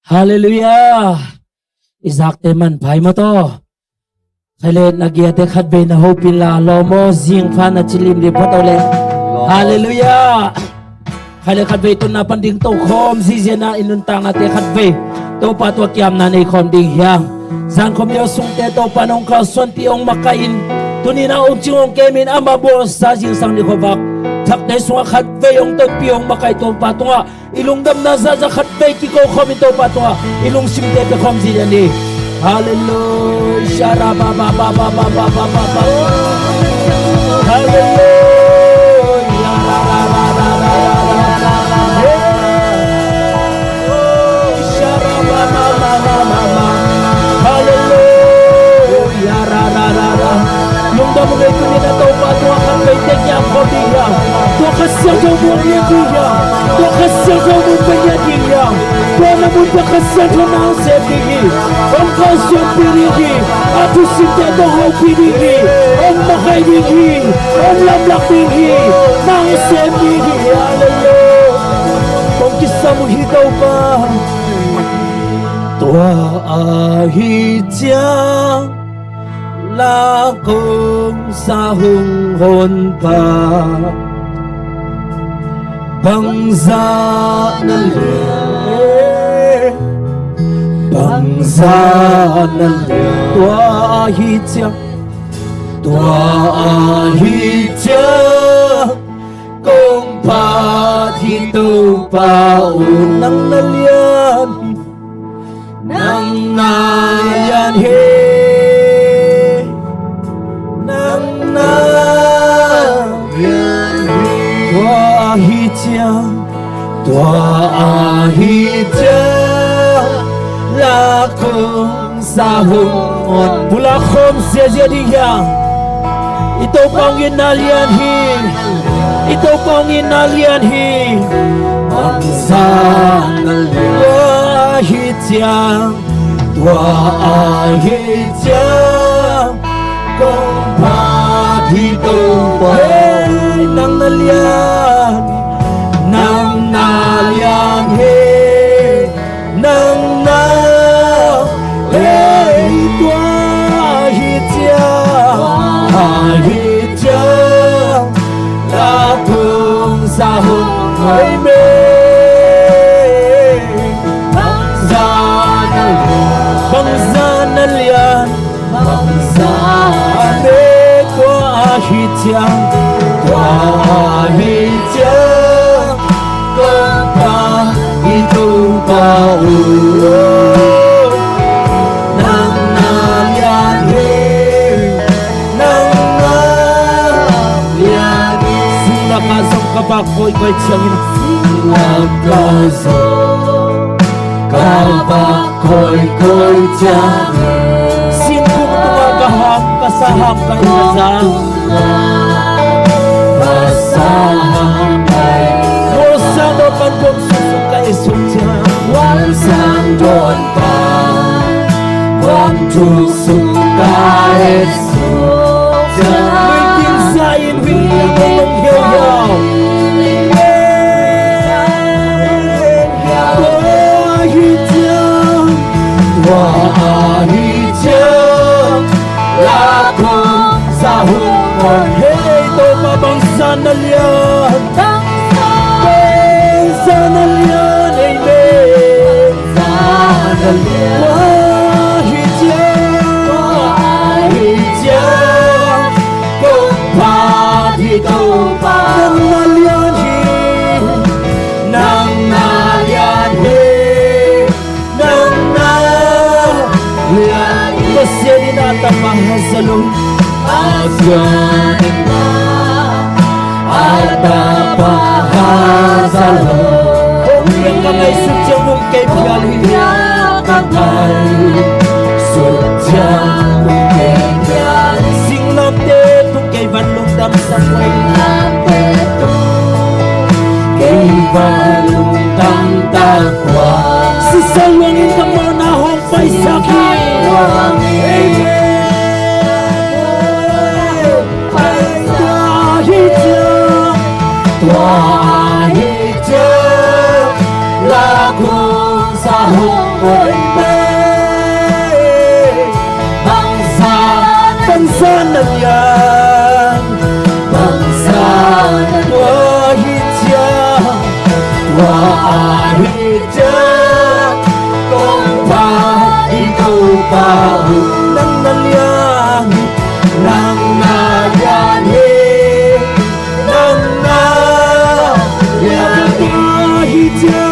Hallelujah. Isakte man pai mo to. Kailet nagyate khatbe na hopila lomo zing fan at chilim di potole. Hallelujah. Kailet khatbe to na panding to khom zizena inuntang ate khatbe. To patwa kiam na nei khom ding hyang. San khom yo sungte to panong ka son tiong makain. Tunina ong chingong kemin amabos sa jing sang ni khobak. Thak dai suwa khatbe yong to piong makai to patwa. Ilung dam na za khatbe ki ko khom to patwa. Ilung simte pe khom zizeni. Hallelujah. Shara ba ba ba ba ba ba ba ba ba. Hallelujah. La la la la la la la. Shara ba ba ba ba ba ba. Hallelujah. La la la la. Yung damo ngay kunina to pa tuwa kang may tekya ko diya. Tuwa kasya ko mo niya diya. Tuwa kasya ko mo pa niya diya. Tuwa na mo pa kasya ko na ang sepigi. Ang kasya pirigi. At usinte to ho pirigi. Ang makaibigi. Ang lamlak digi. Nang sepigi. Hallelujah. Kung kisa mo higaw pa. Tuwa ahidya. La kong sa hunghon pa Bangza na liyan Bangza na liyan Tua ahidya Kong patito pa Unang naliyan Nang naliyan Tua ahidya lakong sahungon Bulakhom siya diya Ito pang inalianhi Ito pang inalianhi Ang sanal Tua ahidya Kung patito pa Nang nalian Nang nalian he Nang na Hey Tua ahidya Lakong sahong Bangza nalian Tua ahidya Ito pa Nang nalian Nang nalian Silakasang kabakoy ko'y tiyangin Silakasang kabakoy ko'y tiyangin Sinkong tumagahang kasahang kay kasang Kasahang kay Rosano pandong susukay sutya Walsang doon pa Wang susukay sutya May kinsayin wilong hiyaw Tua ahidya Lakong sahungon Hey, ito mabangsa na liyan Bangsa na liyan Amen Ahidya Kung patito pa Nang nalianhi Nang nalianhi Nang nalianhi Masya dinatapahazalong Asyanin na At napahazalong Kung yung kamay sutyang mong kay piyali Kakay sutyang mong kay piyali Singlam tetong kay banlong damsang way Kay banlong damtakwa Sisalwangin ka muna hong paisakin Amen Tua ahidya lakong sahungon bangsa nan yang bangsa wahija wahija kompa itu bahu nang yang nang nayani nang nayani wahija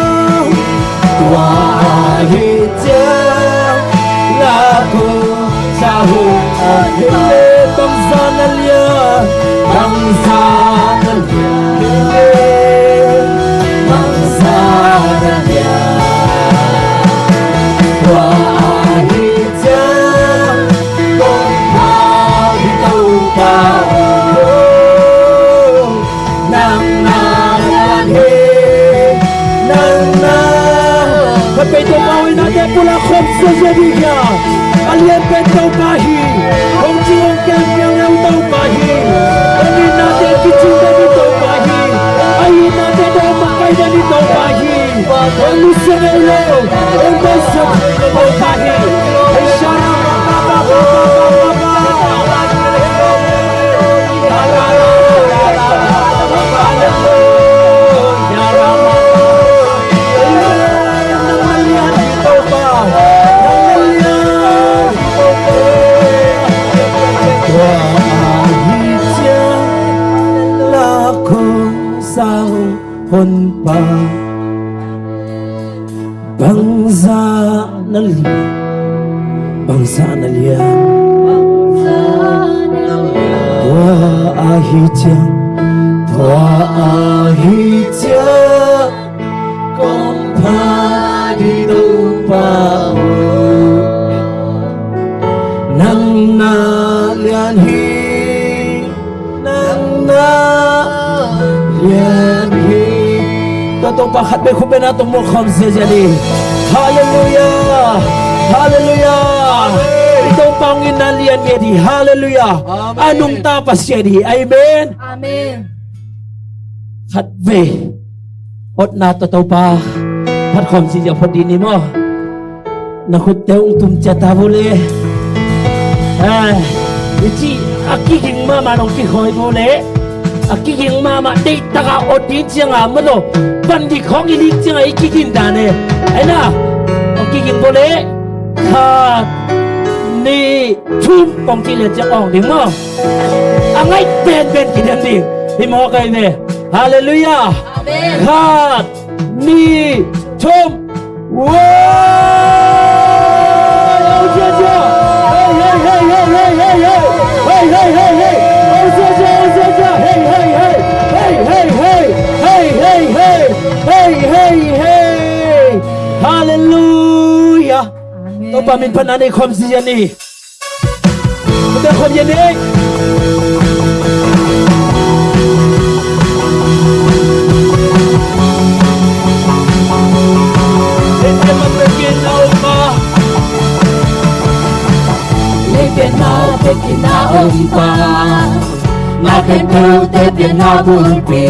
wahija laku sahu bangsa nalia bangsa nalia bangsa nalia wahija kompa itu bahu nang nayani nang nayani kapito mawin natin pula khomsa jadinya Alien pentau pahi Hong jiong kiang kiang yang tau pahi Ini nate kicing dari tau pahi Ayi nate tau makai dari tau pahi Hong lusen elo Hong besok tau pahi Isyaraคนป่าbangsa nalia bangsa nalia tua ahijang kompa di tupau nang na lian hi nang na lian hi Tato pakat be ko benato mo khamse jadi hallelujah hallelujah ito pangin nalian jadi hallelujah anong tapas jadi amen amen khat ve ot na tato pa pat khamse ja phodi ni mo na khut teung tum cha ta bole ichi aki ging ma manong ki khoi bole aki ging mama dei taga odin chianga mano bandi khong ili chianga ikikin dane aina aki ging bole kha ni thum pong chi le cha ong ding mo angai ben ben kidan ding hi mo kai ne hallelujah amen kha ni thum wo Hallelujah. Amen. To pamin panani khom si yani. Ko khom yani. Ente ma pekin na umpa. Leken na pekin na umpa. Laken tu te pien na bulpi.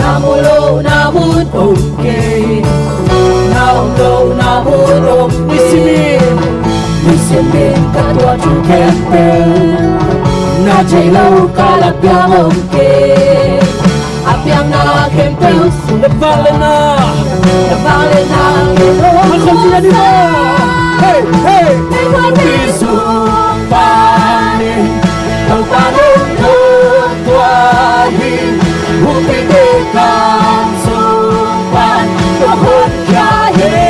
Namulo namun okay. Namulo namun Isimin katua chu kempe. Na jelo kalapyang okay. Apyang na kempe. Nabalena. Makhom si yani mo. Hey hey. Bisu pani. Tau panin tuahi. Upitikan sumpan Tuhun jahe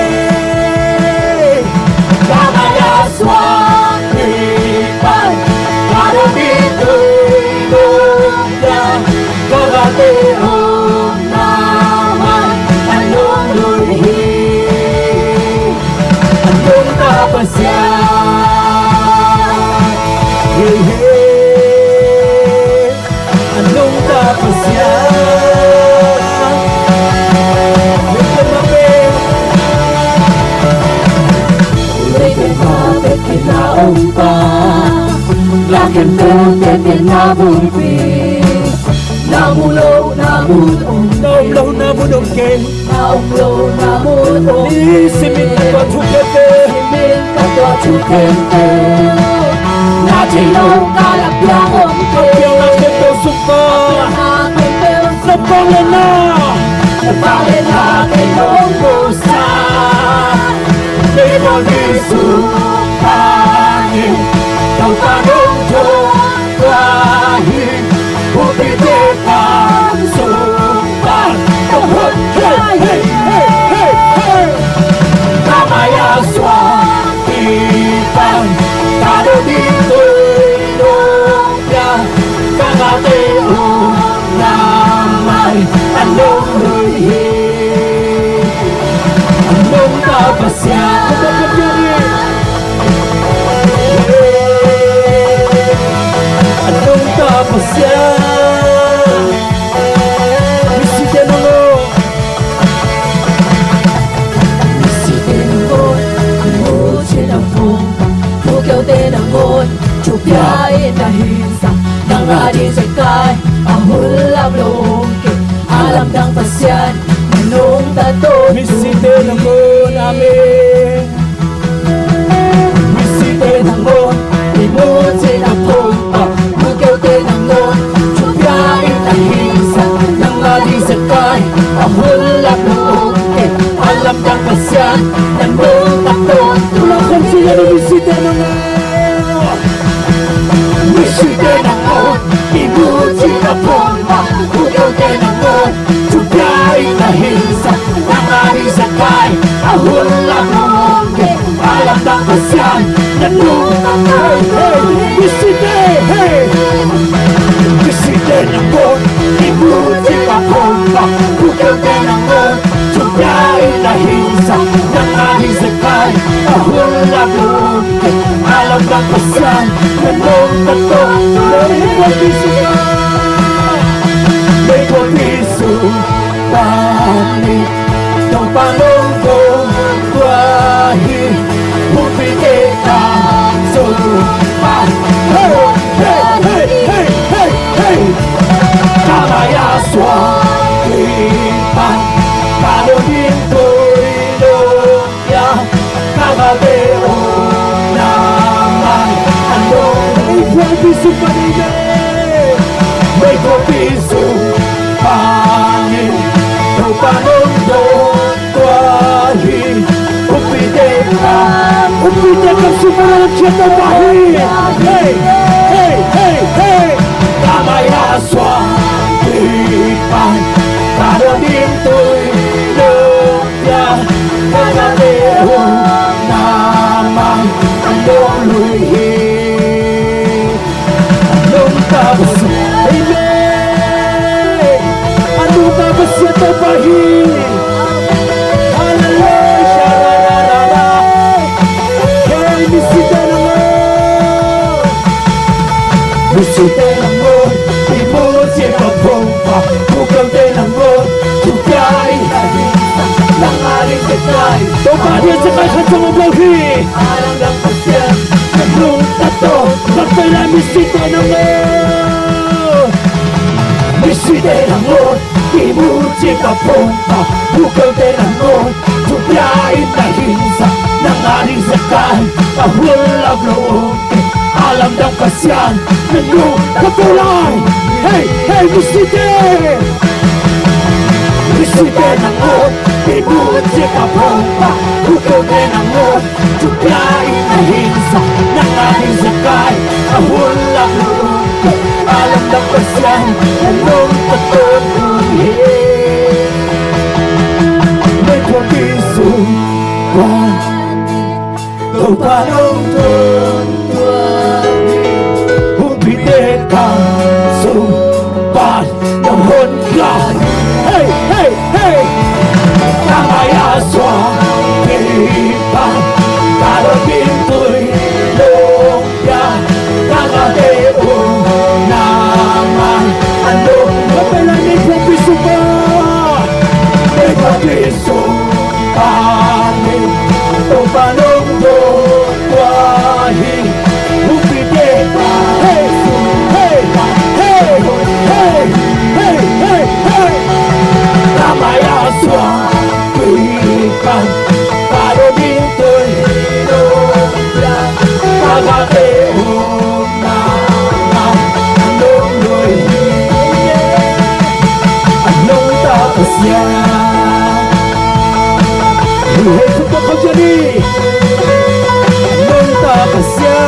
Kamaya swanipan Karami tuyuknya Kagati naman Anong lurhi Anong tapasya Anong tapasya Lakin tu tetin nabulpi Namulo namun okay Namulo namun Isimin ko tu kente na jelo kalapya omke Apia na kempel supa na kempel Sapalena Sapalena ke longosa Nemo Yesu Pani Kau tanong to Wahi Upite kang sumpan Tuhon Hey, hey, hey, hey, hey Kamaya Swakipan Kado dito Inopya Kangate Unamay Anong luhi Anong kapasya Anong kapasya Misite mo Misite ng ngon Imuchi ng pong Bukyaw din ang ngon Chupyain na hinsa Nang adin sa kay Ang hulam longke Alam ng pasyan Manong tato Misite ng mon amin Misite ng mon Imuchi ng pong Bukyaw din ang ngon Chupyain na hinsa Nang adin sa kay Ang hulam longke Alam ng pasyan Manong tato Tulakan sila na misite ng mon Misite ng ngon Imuchi ng pong Bukyaw din ang ngon Chupyain na hinsa Nang adin sa kay Ang hulam longke Alam ng pasyan Manong tato Misite Hey Misite ng ngon Imuchi ng pong Bukyaw din ang ngon Chupyain na hinsa Nang adin sa kay Ang hulam longke Alam ng pasyan Manong tato May piso Pani Ng panonggong Wahi Upite kang sumpan Hey, hey, hey, hey, hey, hey Kamaya Swakipan Kado dito Inopya Kagateo Naman Anong May piso panine May piso Pani Ng panonggong Wahi Upite kang sumunod siya ng bahi Hey, hey, hey, hey Kamaya Swakipan Kado dinto'y Inopya Kagateo Naman Anong luhi Anong tapos Amen Anong tapos siya ng bahi Hallelujah Shararara Hey, misite ng mon Misite ng mon Imuchi ng pompa Bukyaw din ang mon Chupyain na hinsa Nang aling sekay Tumpadi sa kay katsang bahi Alam ng pasyan Anong tato Magpala misite ng mon Misite ng mon Imuchi ng pompa Bukyaw din ang mon Chupyain na hinsa Nang aling sekay Kahulam loob Alam ng pasyan Anong katulay Hey, hey, misite Misite ng mon Imuchi ng pompa Bukyaw din ang mon Chupyain na hinsa Nang aling sekay Kahulam loob Alam ng pasyan Anong katulay May piso Pani Ng panonggong Upite kang sumpan Nahon ka Hey, hey, hey Kamaya Swakipan Kado dinto'y Inopya Kagateo Naman Anong Kapalanin po piso ba May piso Pani Ng panonggong Wahi Upite kang Hey, hey, hey, hey, hey, hey, hey Kamaya Swakipan hey Kuta Kojani Nunta Kasya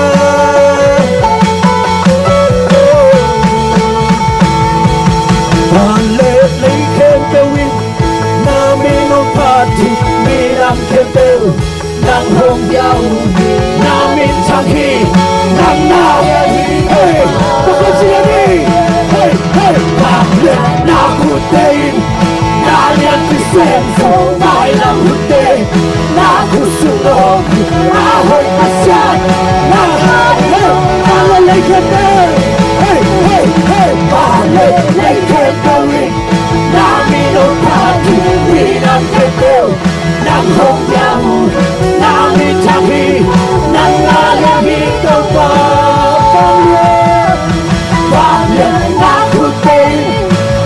Pale Lei Kempewi Nami no Party Minam Kempeu Nang Hong Yau Namin Changhi Nang Na Hey Kuta Kojani Hey Hey Pale Nakutein Nalian Vicenzo Mai Lam Hute Nakusulong Ahoy Asyan Hey Pale Lei Kempeu Hey Hey Hey Pale Lei Kempewi Nami no Party Minam Kempeu Nang Hong Yau Namin Changhi Nang Nalian Hitopa Pale Nakutein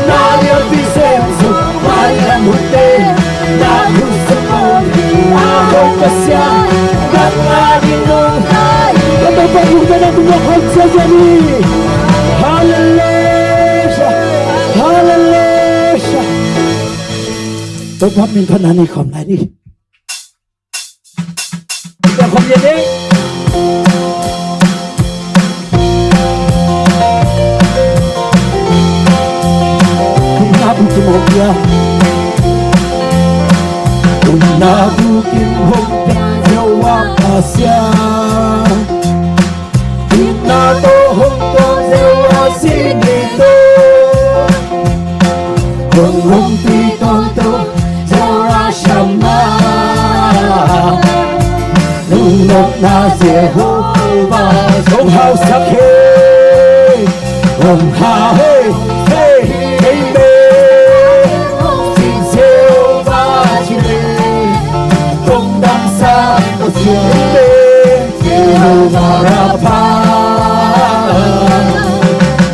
Nalian Vicenzo Mai Lam Hute Nakusulong Ahoy Asyan Nang Nalian Kapag-pagpunta ng tumukod sa Jani Hallelujah Hallelujah ตัวพระมินพนานีของไหนนี่แต่ความเย็นนี้คุณนาบุกิมหกยาคุณนาบุกิมหกยาเยาวาอาเซียคุณนาโตหงโตเยาวาสินิโตหงหงตีโตโตNung na Jehovah Hong hao sakhe Hong hao hey hey amen Sing Jehovah chile Hong dang sa no chile Jehovah rapa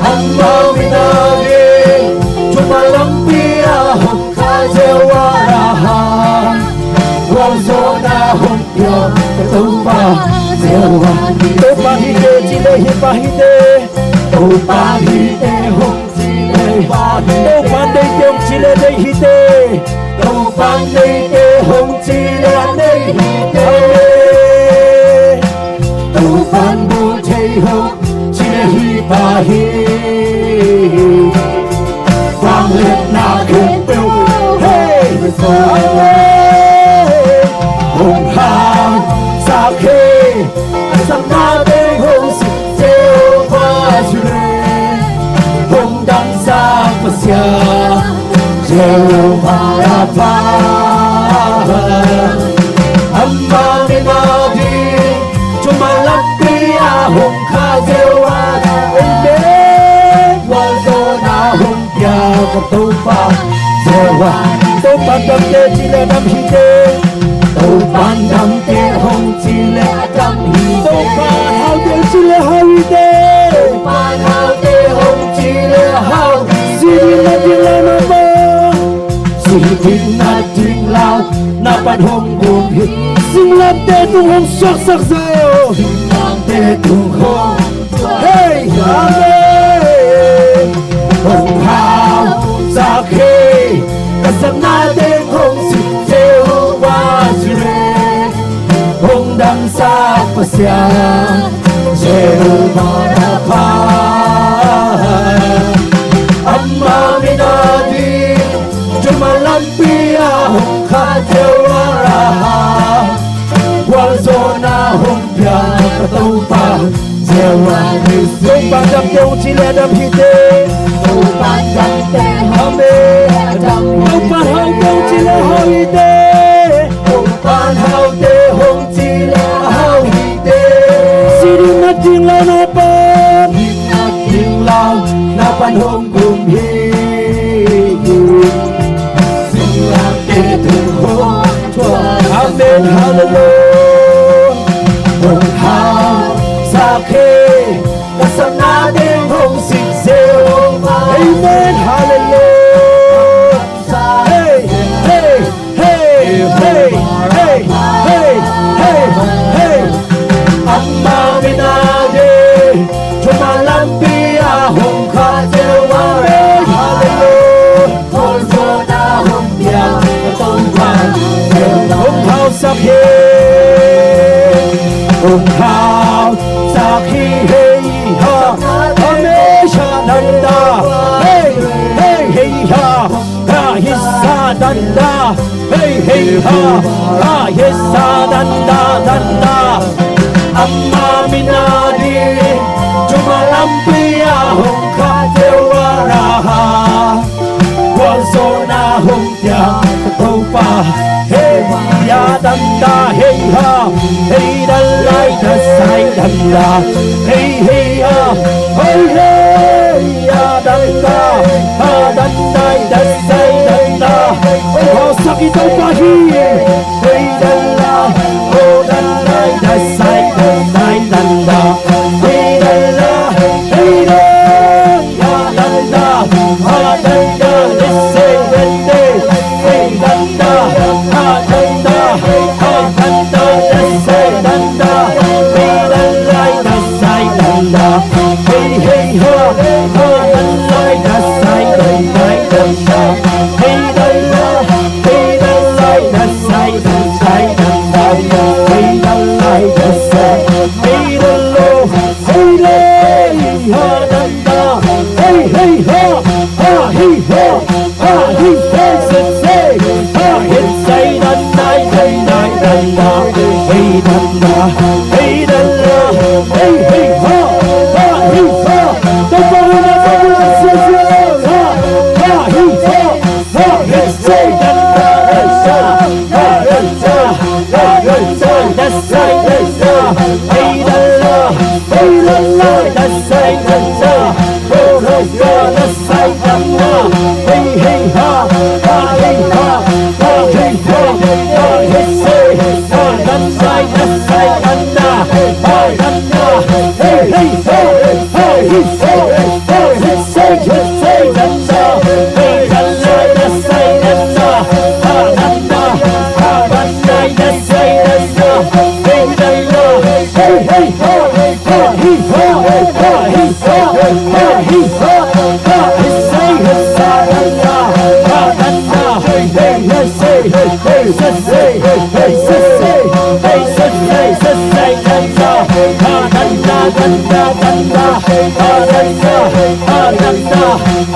Amma minage Chumalampiya Hong ka Jehovah raha Wang zona Hong yo Topa Jehovah Topa hide chile hipahide Topa hide hong chile Topa nei teong chile nei hide Topa nei te hong chile nei hide Topa bu chei hong chile hipahide Quang liệt na khen tiêu Hey Hong hao Sakhe Samade Hong Si Jehovah Jure Hong Dang Sa Pasya Jehovah Rapa Amma Minadi Chumalappiya Hong Ka Jehovah Amen Wazona Hong Pya Katopa Jehovah Topa Damte Chile Nam Hite Topan Dam Te Hong Chile Dam Hite Topan Hao Te Chile Hao Hite Topan Hao Te Hong Chile Hao Siri Na Ting Lao Na Ba Siri Na Ting Lao Na Pan Hong Bum Hit Sing Lam Te Tung Hong Sok Sak Sao Sing Lam Te Tung Hong Hey Amen Hong Hao Sakhe Kasam Na Te Hong Si Jehovah Hong Dang Sa Pasya Jehovah Rapa Amma Minadi Jumalampiya Hong Ka Jehovah Raha Wazona Hong Pya Katopa Jehovah Topa Dam Te Hong Chile Dam Hite Topa Dam Te Hong Dam Topa Hao Te Hong Chile Hao Hite Topan Hao Te Hong Chile Hao Hite Siri Na Ting Lao Na Pan Na Ting Lao Na Pan Hong Bum Hi Sing Lam Te Tung Hong Chua Amen Hallelujah Hong Hao Sakhe Kasam Na Te Hong Sing Jehovah Amen Hallelujah Hey Hey Hey Hey Hey Hey Hey Hey Amma Minade Chumalampiya Hong Ka Jehovah Hallelujah Hong Zona Hong Pya Tông Vàng Hong Hao จากเฮองค์ข้าวจากเฮเฮฮาอเมชาดันดาเฮเฮเฮฮาราฮิสาดันดาเฮเฮฮาราฮิสาดันดาดันดาอัมมามินาดีจุมาลัมปิยาหงคาเทวาราหาวะโซนาหงยาโตปาเฮยาดันดาเฮฮาเฮดันไลดัสไซดันดาเฮเฮฮาเฮเฮยาดันดาฮาดันไลดัสไซดันดาโอ้สักิโตปาฮีเฮดันลาโอดันไลดัสไซดันไซดันดาเฮดันลาเฮดันยาดันดาฮาดันดาดัสไซดันเดเฮดันดาฮาดันดาฮาดันดาดัสไซดันดาเฮดันไลดัสไซดันดาเฮเฮฮาฮาดันไลดัสไซดันไซดันดาเฮดันลาเฮดันไลดัสไซดันไซดันดาเฮดันไลดัสไซเฮดันโลเฮเลฮาดันดาเฮเฮฮาฮาฮิฮาฮาฮิเฮเซเซฮาฮิไซดันไซดันไซดันดาเฮดันดาเฮดันลาเฮเฮฮาฮาฮิฮาตบมือนะตบมือเสียเสียฮาฮาฮิฮาฮาฮิไซดันดาดันซาฮาดันซาฮาดันซาดันไซดันซาเฮดันลาเฮดันลาดันไซดันซาโอโรกาดันไซดันนาเฮเฮฮาฮาเฮฮาฮาเฮฮาฮาเฮไซฮาดันไซดันไซดันนาฮาดันนาเฮเฮฮาฮาเฮไซฮาเฮไซเฮไซดันนาเฮดันลาดันไซดันนาฮาดันนาฮาดันไซดันไซดันนาเฮดันลาเฮเฮฮาฮาเฮฮาฮาเฮฮาฮาเฮฮาฮาเฮไซเฮไซดันนาฮาดันนาเฮเฮเฮไซเฮเฮเซเซเฮเฮเซเซเฮเซเซเซเซดันนาฮาดันนาดันนาดันนาฮาดันนาฮาดันนา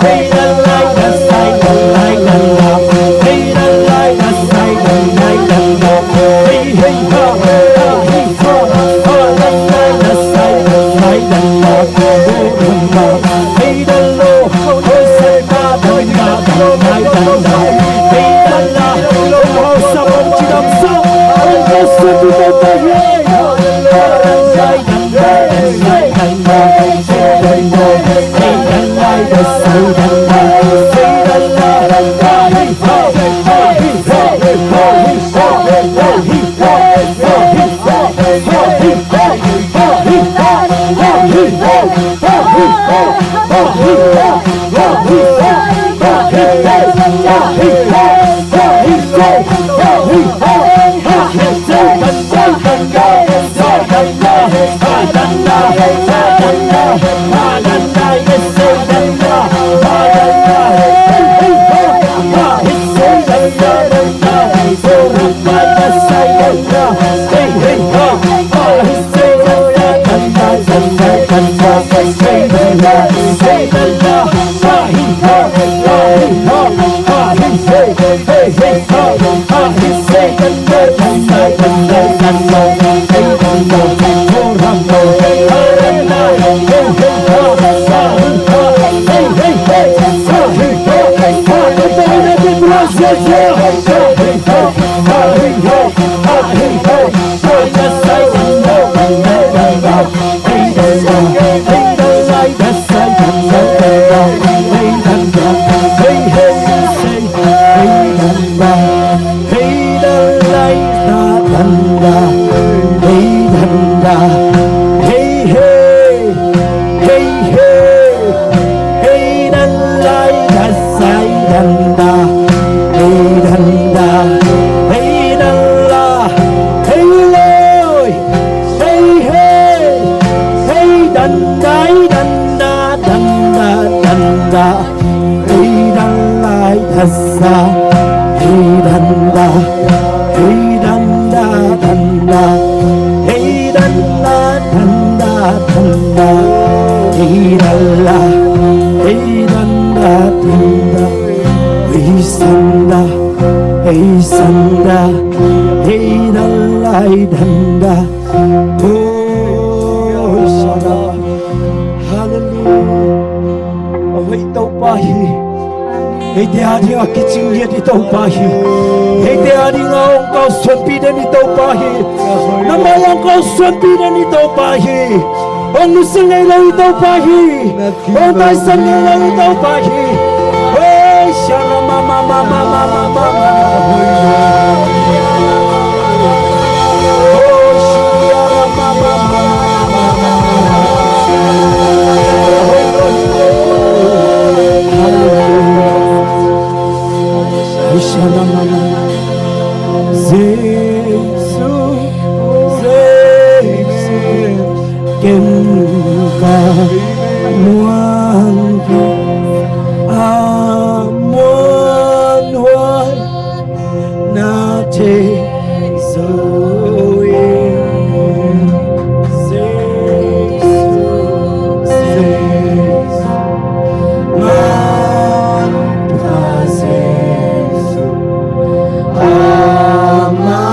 เฮดันไลดัสไซดันไลดันนาเฮดันไลดัสไซดันไลดันนาเฮเฮฮาฮาเฮฮาฮาดันไลดัสไซดันไลดันนาโอรัมมาเฮดันโลโอเซตาดันนาดันไลดันนาเฮดันลาโลโอซาบันจิดัมซาโอเอสตุเตตาเฮฮาดันไลดันนาดันไลดันนาเฮดันโลเฮดันไลดัสไซดันนาเฮดันลาดันนาเฮฮาฮาเฮฮาเฮฮาเฮฮาเฮฮาเฮฮาเฮฮาเฮฮาเฮฮาเฮฮาฮาเฮฮาฮาเฮฮาฮาเฮฮาฮาเฮฮาฮาเฮฮาฮาเฮฮาฮาเฮฮาฮาเฮฮาฮาเฮฮาฮาเฮไซดันไซดันดาไซดันนาฮาดันนาฮาดันนาฮาดันนาเฮไซดันนาฮาดันนาเฮเฮฮาฮาเฮไซดันนาดันนาโอรัมมาดัสไซดันนาเฮเฮฮาฮาเฮไซดันนาดันนาดันนาดันนาเฮไซดันนาเฮดันนาฮาฮิฮาฮาเฮฮาฮาเฮไซเฮเฮฮาฮาเฮไซดันนาดันนาดันนาดันนาเฮดันนาโอรัมมาฮาดันนาเฮเฮฮาฮาเฮฮาเฮเฮเฮฮาเฮฮาฮาตบมือนะที่บราซิลเจ้าฮาเฮฮาฮาเฮฮาฮาเฮฮาฮาดัสไซดันนาดันนาดันนาเฮดันนาเฮดันไลดัสไซดันนาดันนาเฮดันนาเฮเฮเซเฮดันนาเฮดันไลดันนาเฮดันนาเฮเฮเฮเฮเฮดันไลดัสไซดันนาเฮดันนาเฮดันลาเฮโลยเฮเฮเฮดันไดดันนาดันนาดันนาเฮดันไลดัสไซเฮดันนาเฮดันนา la hey danda danda hey sanda hey sanda hey dalai danda oh shara hallelujah hey tau pahi hey te adi akiching ye di tau pahi hey te adi ngau kau suan pi de ni tau pahi nama yang kau suan pi de ni tau pahi Ông nu sengai lai tau pahi Ông tai sengai lai tau pahi Hey shara mama mama mama mama Oh shara mama mama Oh shara mama Kenka muan amuan hoy na te zoe man pases ama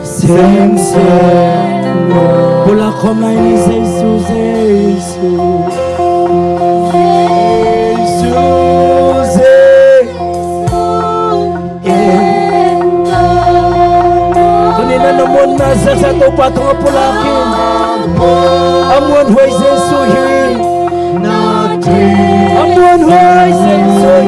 sense Pula kom lai ni Jesus Jesus Kanina namun nasa sa tupa tunga pulakin Amuan huway Jesus Amuan huway Jesus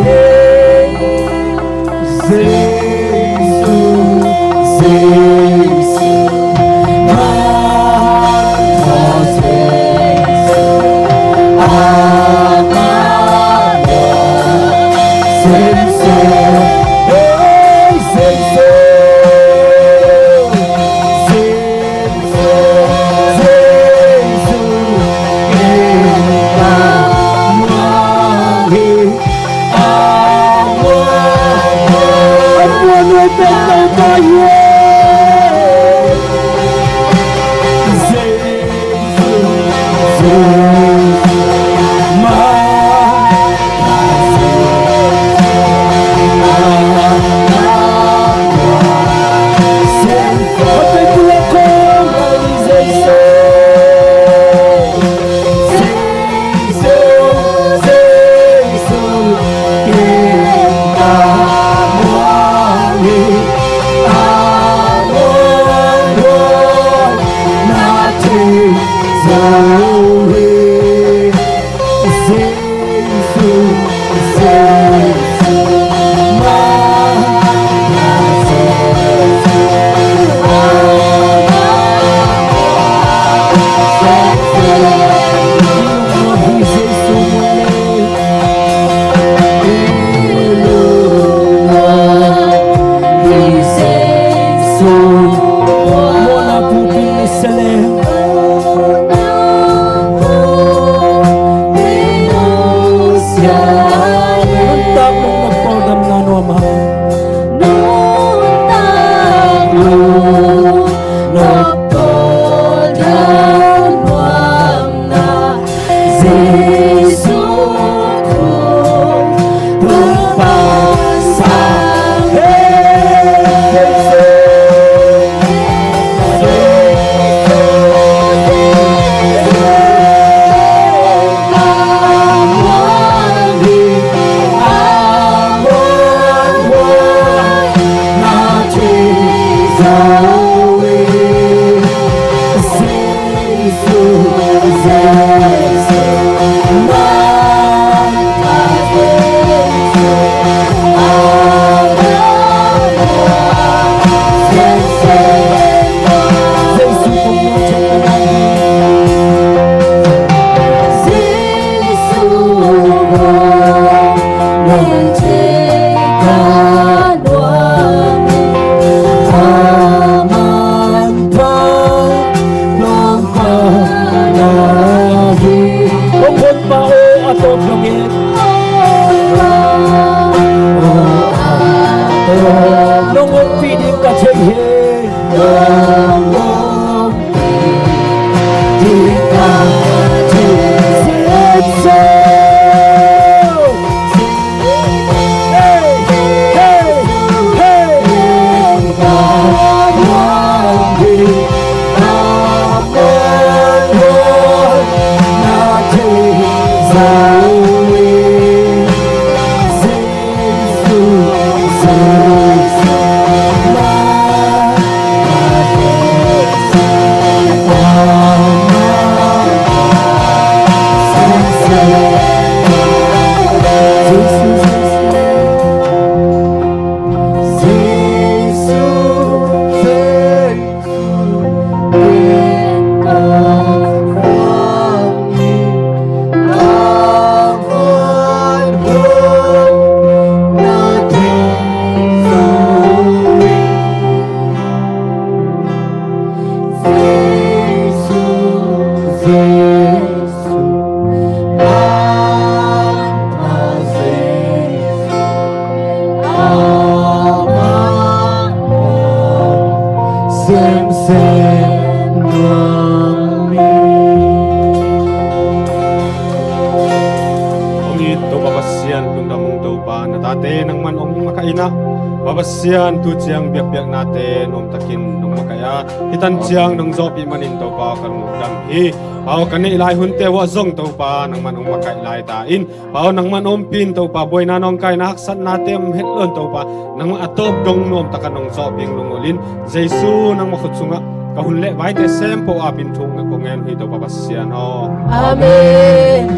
Babasian tu jiang biak-biak natin takin nung makaya hitan jiang nung zopi manin to pa karung dam hi pao kani ilai hunte wa zong to pa nang manong makai lai ta in pao nang manom pin to pa boy nanong kai na haksan natem hetlon to pa nang atop dong nom takanong zoping lungolin jesu nang makhutsunga kahunle bai te sempo apin thung na kongen hi to babasian o amen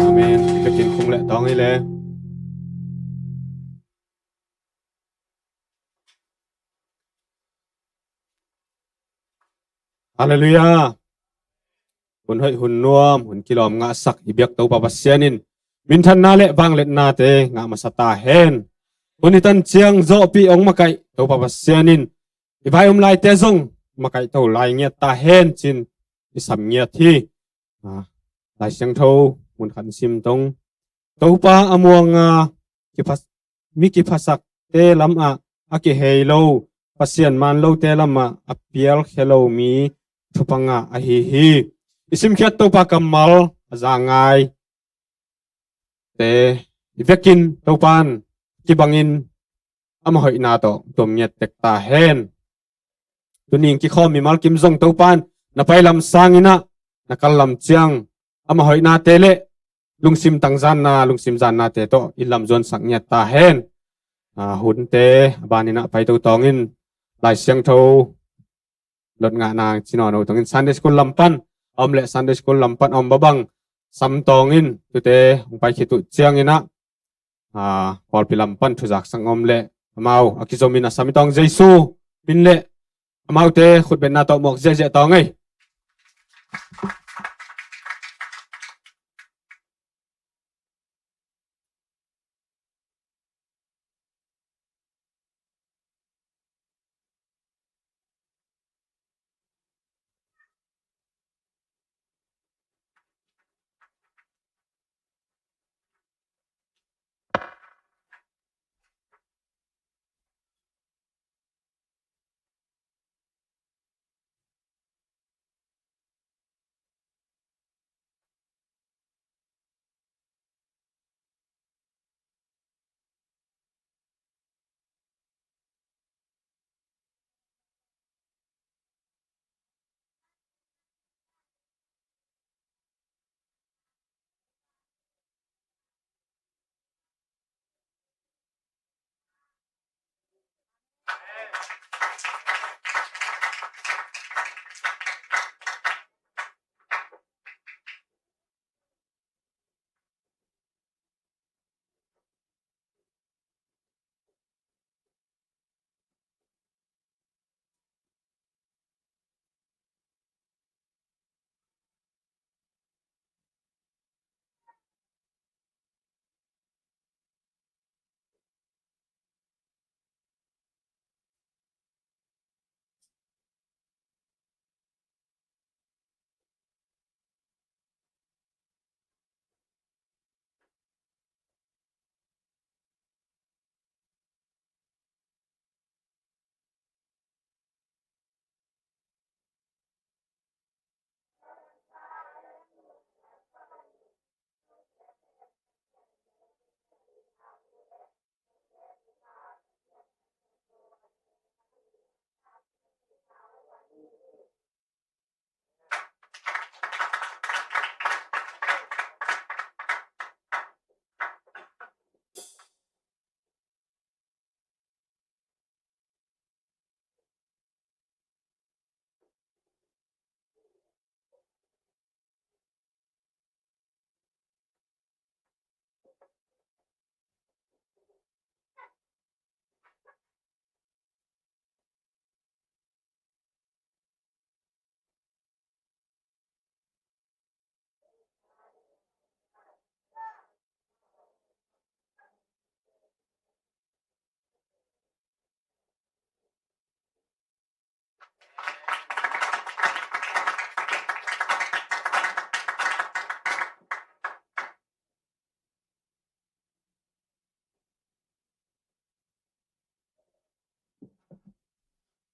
amen ikakin khungle tong ile Hallelujah. Hun hoi hun nuam hun kilom nga sak ibyak tau papasyanin. Mintan na le bang let na te nga masata hen. Hun itan chiang zo pi ong makai tau papasyanin. Ibay lai te zong makai tau lai ngiat ta hen chin isam ngiat hi. Lai siang tau mun khan sim tong. Tau pa amuang mi kipasak te lam aki hei lo. Pasyan man lo te lam apial hello mi. Tupanga ahihi isim khiat to pa kamal azangai te ivekin topan kibangin amahoi na to tomnyet tekta hen tuning ki khom mi mal kim jong topan napailam sangina nakalam chiang amahoi na tele lungsim tangzan na lungsim zan na te to ilam zon saknyet ta hen hun te banina pai to tongin lai siang tho lot nga na sinono tongin Sunday school lampan omle Sunday school lampan babang samtongin tute pai khitu chiang ina pol pilampan thujak sangom le amau akizomina samitong jesu pinle amau te khutben na to mok je tongai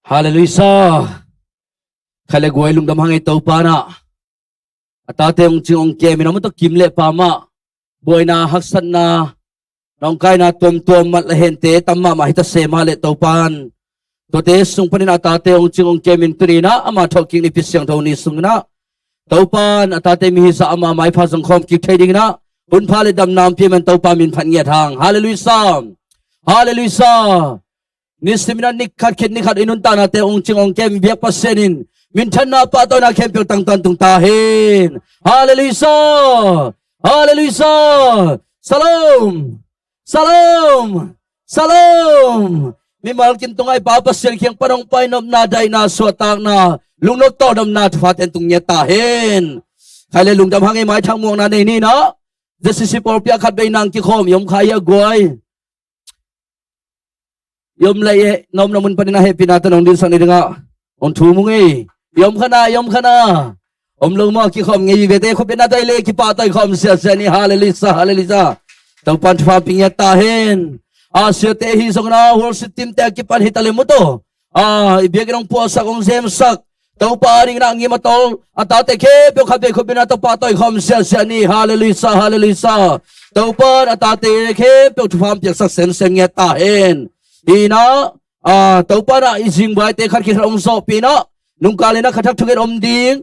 Hallelujah. Kale guai lung dam hangai tau pana. Atate ong ching ong ke minamu to kimle pama. Boy na haksan na nong kai na tom mat la hente tamma mahita sema le tau pan. Tote sung panin atate ong ching ong ke min trina ama thoking ni pisyang tau ni sungna. Tau pan atate mihisa ama mai pha song khom ki thading na. Hun pha le dam nam pi man tau pa min phan nge thang. Hallelujah. Hallelujah. Nisimina nikhat kit nikhat inunta na te ong ching ong kem biak pasenin mintan na pa to na kempil tang tan tung tahin. Hallelujah. Hallelujah. Salam. Salam. Salam. Mimal kin tungay papasel kiyang parang painom na day na suatang na lungnot to dam na tufaten tung niya tahin. Kaya lungdam hangay may thang muang na ni na. Desisipor piya kat bay nang kikom yung kaya guay. Yom lay nom namun pa na happy natin ang din sang nidinga on tumong yom kana omlong mo kikom ngi bete ko pinatay le kipatay kom siya ni hallelujah tang pan ping yatahin asyo te hi song na worship team te kipan hitale mo to ibigay ng puasa kong semsak tau paring na ngi matol atate ke pyo khabe ko pinatay patoy kom siya ni hallelujah tau pan atate ke pyo ping sak sem yatahin ina tau pa na ising bay te khat kisra so pina nung kali na khathak thugin ding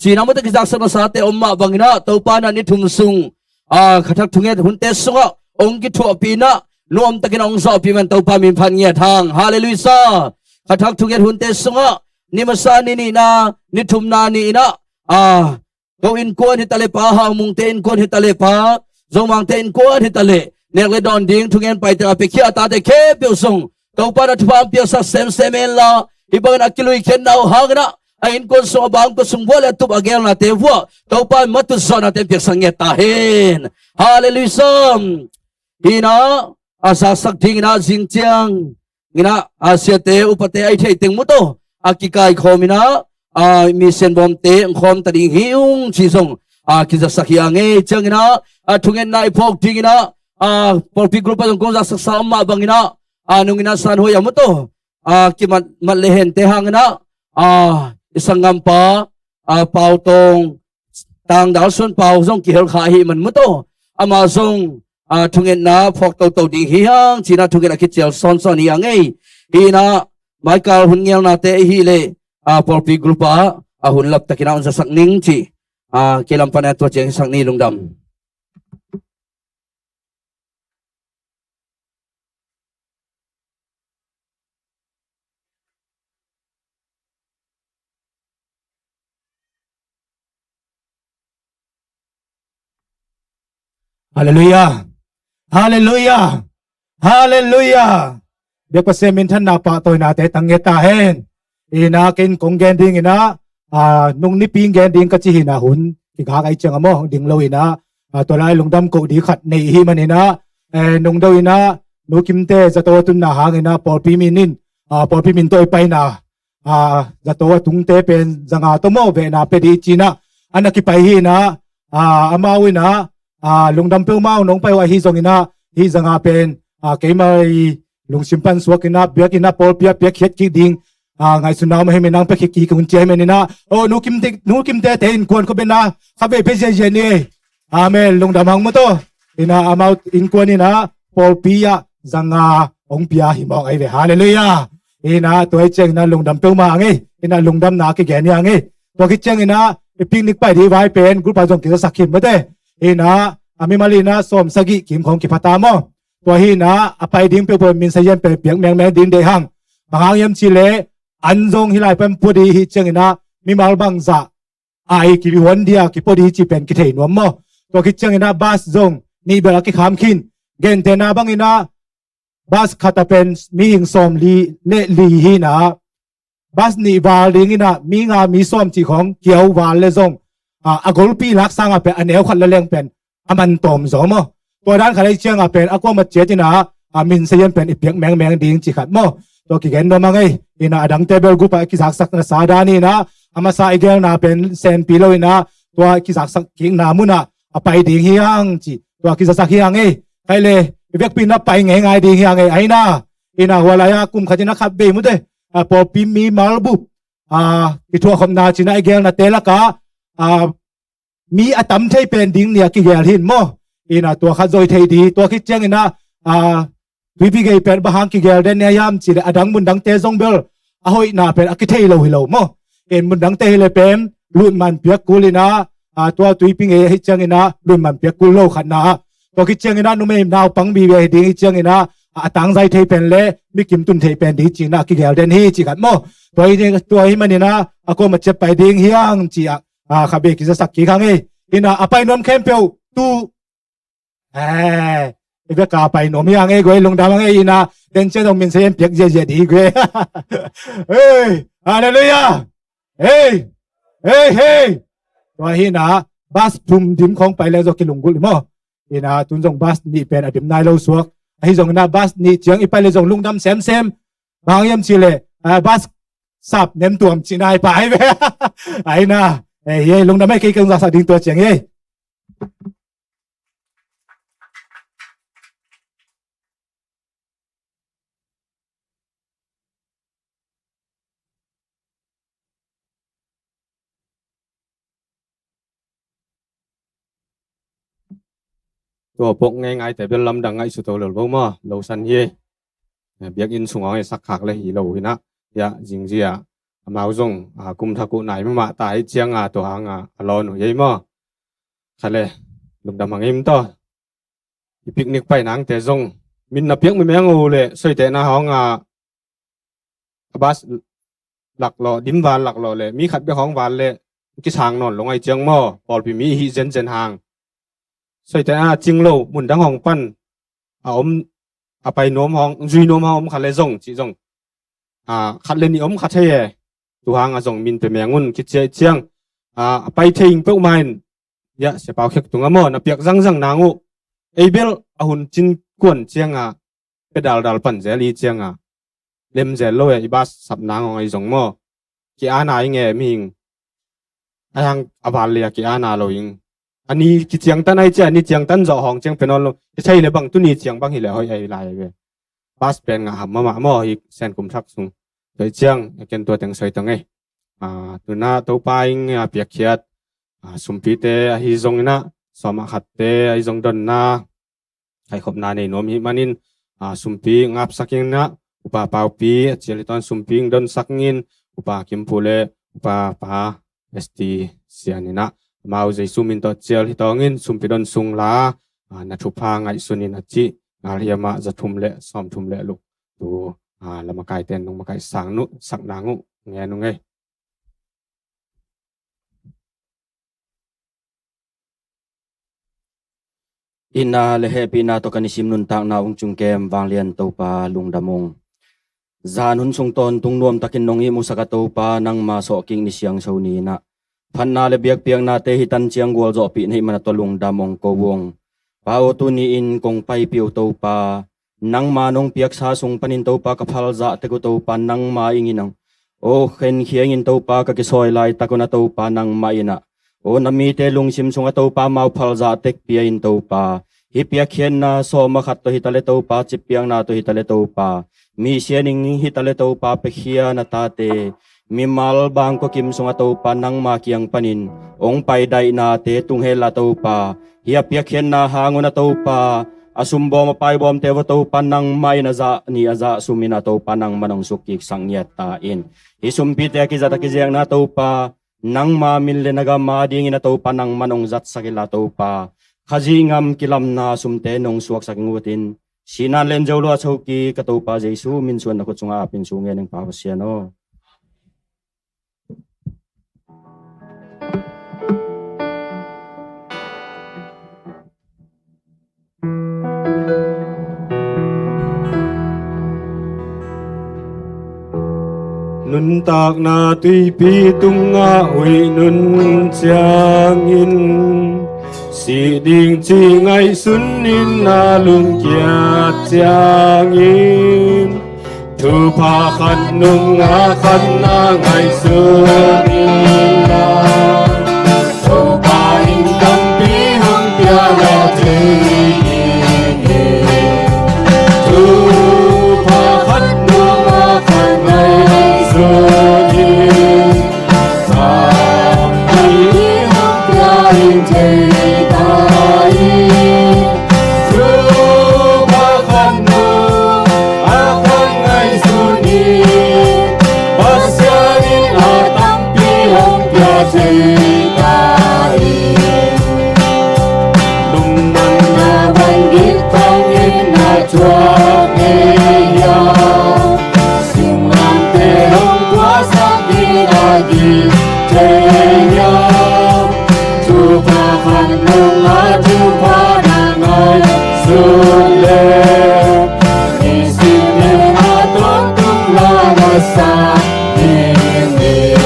china mo te kisak sa te omma bangina tau pa na ni thumsung khathak thunget hunte sunga ong ki thu pina nuam takin ong so pi man tau pa min phan nge thang hallelujah khathak thunget hunte sunga ni masani ni na ni thumna ni ina go in kon hitale pa ha mung te in kon hitale pa zomang te in kon hitale Nekle don ding tungen pai te ape kia ta te ke piosong tau para thpam pia sa semen la ibang na kiloi ken nau hagna ain kon so bang ko sung bola tu agel na te vo tau pa matu zona te pia sange tahin hallelujah ina asasak ding na jingchiang ina asiate upate ai thei teng muto akikai khomina mission bom te khom ta ding hiung chisong kizasak yange changina thungen nai phok dingina Polpi grupa ng kung sa ama bangina nung inasan hoya mo to kimat malehen tehang na isang ngampa pautong tang dalson pausong kihel kahi man mo to amasong tungin na fok to ding hiyang china tungin na kitchel son hiyang hina Michael hunyel na te hile Polpi grupa hunlap ta kinaon sa sakning chi kilampan eto cheng sang nilungdam Hallelujah. Hallelujah. Hallelujah. Biak pa semintan na pa toy nate tanggetahen. Inakin kong gending ina nung niping gending kachihin hun ikakay chang mo ding lo ina tolay lungdam ko di khat nei hi man ina nung daw ina no kimte za to tun na hang ina polpi minin polpi min toy pai na za to tungte pen zanga to mo ve na pedi china anaki pai hi na amawi na lungdam pe mau nong pai wa hi zong ina hi zanga pen keimai lung simpan suak ina biak ina pol pia pia khet ki ding ngai sunam he menang pe ki kun che menina nu kim te ten kon ko bena khabe pe je ni amen lungdam hang mo to ina amau in kon ina pol pia zanga ong pia hi mo ai ve hallelujah ina toy cheng na lungdam pe ma nge ina lungdam na ki gen ya nge to ki cheng ina picnic pai di vai pen group a jong ki sakhin mate ina ami malina som sagi kim khong ki patamo to hi na apai ding pe min sayen pe piang meng din de hang bang yam chile anjong hilai pem pudi hi chengina mi mal bang za ai ki won dia ki podi chi pen ki thei nom mo to ki chengina bas jong ni bela ki kham khin gen te na bang ina bas khata pen mi hing som li le li hi na bas ni wal ding ina mi nga mi som chi khong kiau wal le jong agol pi lak sanga pe aneu khat la leng pen aman tom zo mo to dan khalai chenga pen akwa ma chetina min sayen pen ipiak meng ding chi khat mo to ki gen no mangai ina adang table group ki sak na sadani na amasa igel na pen sen pilo ina to ki sak king na muna apai ding hiang chi to ki sak hiang kaile vek pin na pai ngai ding hiang aina ina walaya kum khatina khat be mu de po pimi malbu ki thua khom na china igel na telaka mi atam thei pen ding nia ki gel hin mo ina tua kha zoi thei di tua ki chang ina pi ge pen bahang ki gel den yam chi adang mun dang te zong bel ahoi na pen akithei lo hi lo mo en mun dang te le pen lut man piak kulina tua tui ping hi chang ina lut man piak kul lo khat na to ki chang ina nu me naw pang bi ve ding hi chang ina atang zai thei pen le mi kim tun thei pen di chi na ki gel den hi chi kat mo toi ni tua hi manina ako ma che pai ding hiang chi khabe ki sa sak ki khang e ina apai nom khem peu tu ibe ka pai nom hiang e goi long dam e ina den che dong min se piak je je di gwe hey hallelujah hey hey hey toi hi na bas thum dim khong pai le zo ki lung gul mo ina tun jong bas ni pen adim nai lo suak hi jong na bas ni chiang i pai le jong lung dam sem bang yam chi le bas sap nem tuam chi nai pai ve ai na ye lung dam ai ki kang sa ding to chiang yeตัวปกง่ายๆแต่เป็นลำดังไงสุดโตเลยบ่มาเราสันเยเบียกอินสูงเอาให้สักคักเลยหีโลหินะยะจิงเจียมาเอาจงกุมทะกุไหนมาตายเจียงตัวหางอลอนยัยมาคันเลยลุงดำหังอิ่มต่อปิกนิกไปนังแต่จงมินนับเพียงไม่แมงอูเลยสวยแต่หน้าห้องบัสหลักหล่อดิมวานหลักหล่อเลยมีขัดไปห้องวานเลยกิชางนอนลงไอเจียงมาปอลปีมีฮีเจนหางสวยแต่จิงโลหมุนทั้งห้องปั้นไปโน้มห้องจุยโน้มห้องขัดเลยจงจีจงขัดเลยนี่ขัดเทยตัวหางจงมินไปแมงุนคิดเจียงไปเทิงเป้าหมายยะเสียเปล่าเข็กตัวงามนับเปียกจังนางอูไอเบลหุ่นจินกวนเจียงไปดาลปั่นเจลีเจียงเล่มเจลโลอีบาสสับนางของไอจงมั่วกี่อาณาอย่างเงี้ยมิงไอทางอบาลเลียกี่อาณาโลยิงอันนี้กี่เจียงตันไอเจียนี่เจียงตันจ่อห้องเจียงเป็นนอนลงใช่เลยบางตุนี่เจียงบางหิเหล่าไอลายเว้บาสเป็นหำมามั่วอีกเส้นกุมทักสูงโดยเจียงเกินตัวแต่งสวยตังไงตัวหน้าตัวปลายเปียกเขียดสุมพีเตฮิจงนะสมาขัดเตฮิจงดนนาใครขบนาในโนมิมันินสุมพีงับสักยิงนะอุปาเปาปีเจลิตอนสุมพีดนสักยินอุปาคิมพูเลอุปาปาเอสตีเสียนินะมาอุใจสุมินตัวเจลิตองินสุมพีดนสุงลานัทุพาไงสุนินจิงาเรียมาจะทุมเลซ้อมทุมเลลุกตัวละมาไกเต้นลงมาไกสังนุสักนางุเงี้ยนุไงอินาเลเฮปีนาตกันิสิมนุนตากนาองจุงเกมวางเลียนโตปาลุงดามงจานุนทรงตนตุงนวมตะกินนงอิมุสกะโตปานังมาโซกิงนิเสียงเซานีนะพันนาเลเบียกเปียงนาเตหิตันเจียงกวลโจปีให้มันตลุงดามงโกวงปาโอตุนีอินกงไปปิวโตปานังมานงเปียกซาสุงปนินโตปากะพัลจะเตกุโตปานังมาอิงินังโอเข็นเขียงอินโตปากะกิซอยไลตะกุนาโตปานังมาอินะโอนามีเตลุงซิมสุงโตปามาพัลจะเตกเปียอินโตปาฮิเปียเขียนนาโซมาขัดตัวฮิตาเลโตปาจิเปียงนาตัวฮิตาเลโตปามีเสียนิงฮิตาเลโตปาเปเขียนาตาเตมีมัลบางก็กิมสุงโตปานังมาเกียงปนินองไปไดนาเตตุงเฮลาโตปาฮิเปียเขียนนาหางุนาโตปาอสุมบอมาไปบอมเทวโตปานังไมนาจะนีอาจะสุมินาโตปานังมันงสุกิกสังเนียตาอินฮิสุมพิเตกิจัตกิเจียงนาโตปานังมามิลเลนกามาดิงนาโตปานังมันงจัตสกิลาโตปาKhazingam kilam na sumte nong suwak sa kingutin. Sinan len jawlo at sauki katupa Jesu minsuan na kutsunga apin sungin ng papasyano. Nun tak na tui pi tung nga hui nun chiangin si ding chi ngai sun nin na lung kiat chiangin thu pa khat nung nga khat na ngai sun in na thu pa in dam pi hung pia la thi thu pa khat nung nga khat ngai in Jai Trubakanu akan ngai suni Pasyanin atampi hong pia Jai Lumang na banggit pangin na chuang eya Singlang tehong kuasa ginagi Jaya Trubakanu ajupa nangai sule Isinin aton tungla sa ini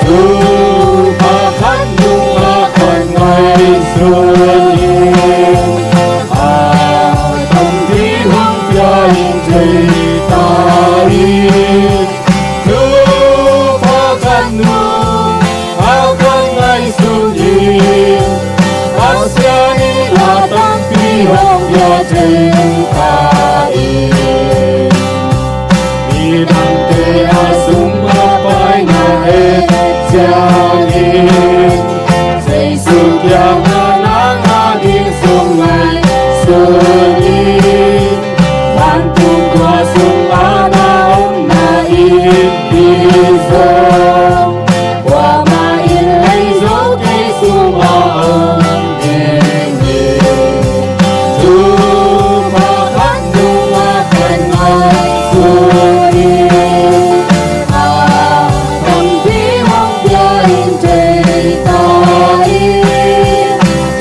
Trubakanu akan ngai suni Atom dihong piain jaitai Trubakanu akan ngai suni Asyani atom dihong pia jaitai Minang te asum apai na Jiangin Jesu yang anang ading sungai Sunin Bantung kuasung ana om na ibizong Wama ilai zoke suma om dini Trubakanu akan ngai sunin Atom dihong piain jaitai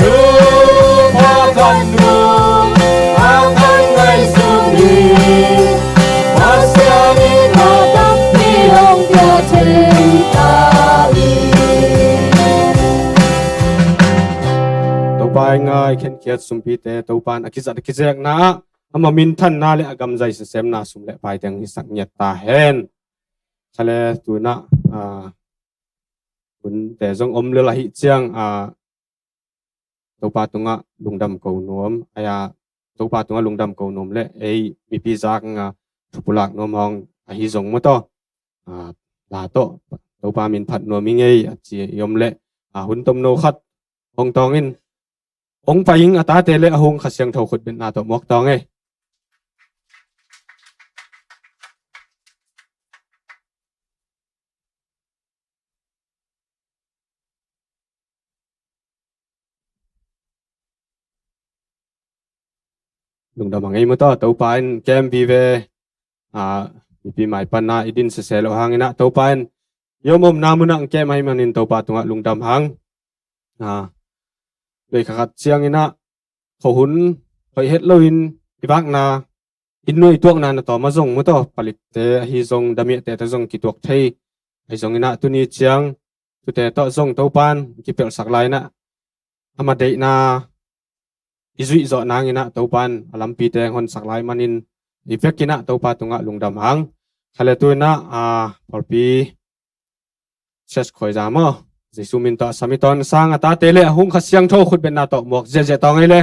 Trubakanu akan ngai sunin Pasyanin atom dihong pia jaitai ตปายง่ายเข็นเขียดสุมพีเตตปานอคิสัตคิเจกนาอามามินทันนาเลอกำใจเสมนาสุมเลปายแตงสักเนียตาเห็นทะเลตัวนะคุณแต่จงอมเลละหิเจียงตปาตุงะลุงดำเกานวมอายาตปาตุงะลุงดำเกานวมเลมีปีจักทุปุลักนวมหองอหิจงมะตอลาโตตปามินผัดนวมิงเอจียมเลหุนตมโนขัดหงตองอินองไปยิงอัตาเตเลหงขัดเสียงเท่าขุดเป็นอาตมอกตองเอลุงดำมังไงมั้งต่อตัวปานแกมพีเวมีปีใหม่ปันนาอิดินเสลหังนะตัวปานยมอมนามุนังแกมให้มันอินตัวปาตุงะลุงดำหังเลยขัดเสียงอินะเขาหุนไปเฮ็ดเลยอีบักนาอินนุยตัวนั้นต่อมาส่งมั้งต่อผลิตเตฮิซงดามิเตตส่งกิตัวไทยไอส่งอินะตัวนี้เชียงตัวเตต่อส่งตัวปานกิเปลสักลายนะอามาเดนาอิจุยจอนางอินะตัวปานอลัมปีเตงหอนสักลายมันอินอีเฟกินะตัวปาตุงะลุงดำหังทะเลตัวนะพอปีเชสคอยจามอจิสุมินต่อสามิตอนสร้างอัตาเตเลหุงขัดเสียงโทขุดเป็นนาโตหมวกเจตองไงเลย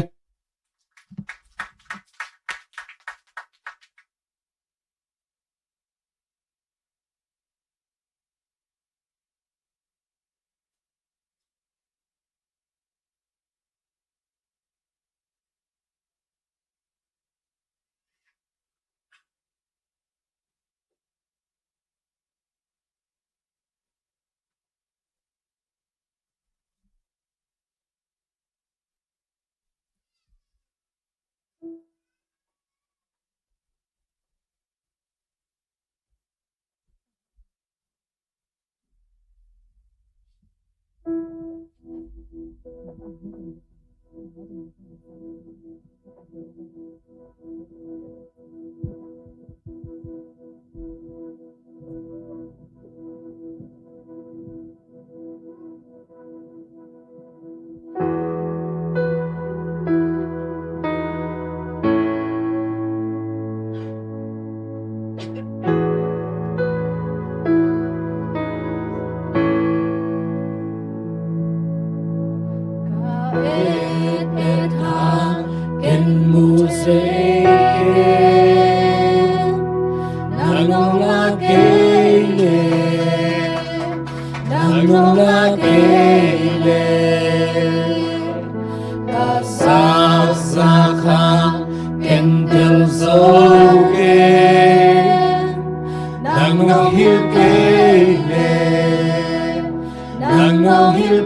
Nang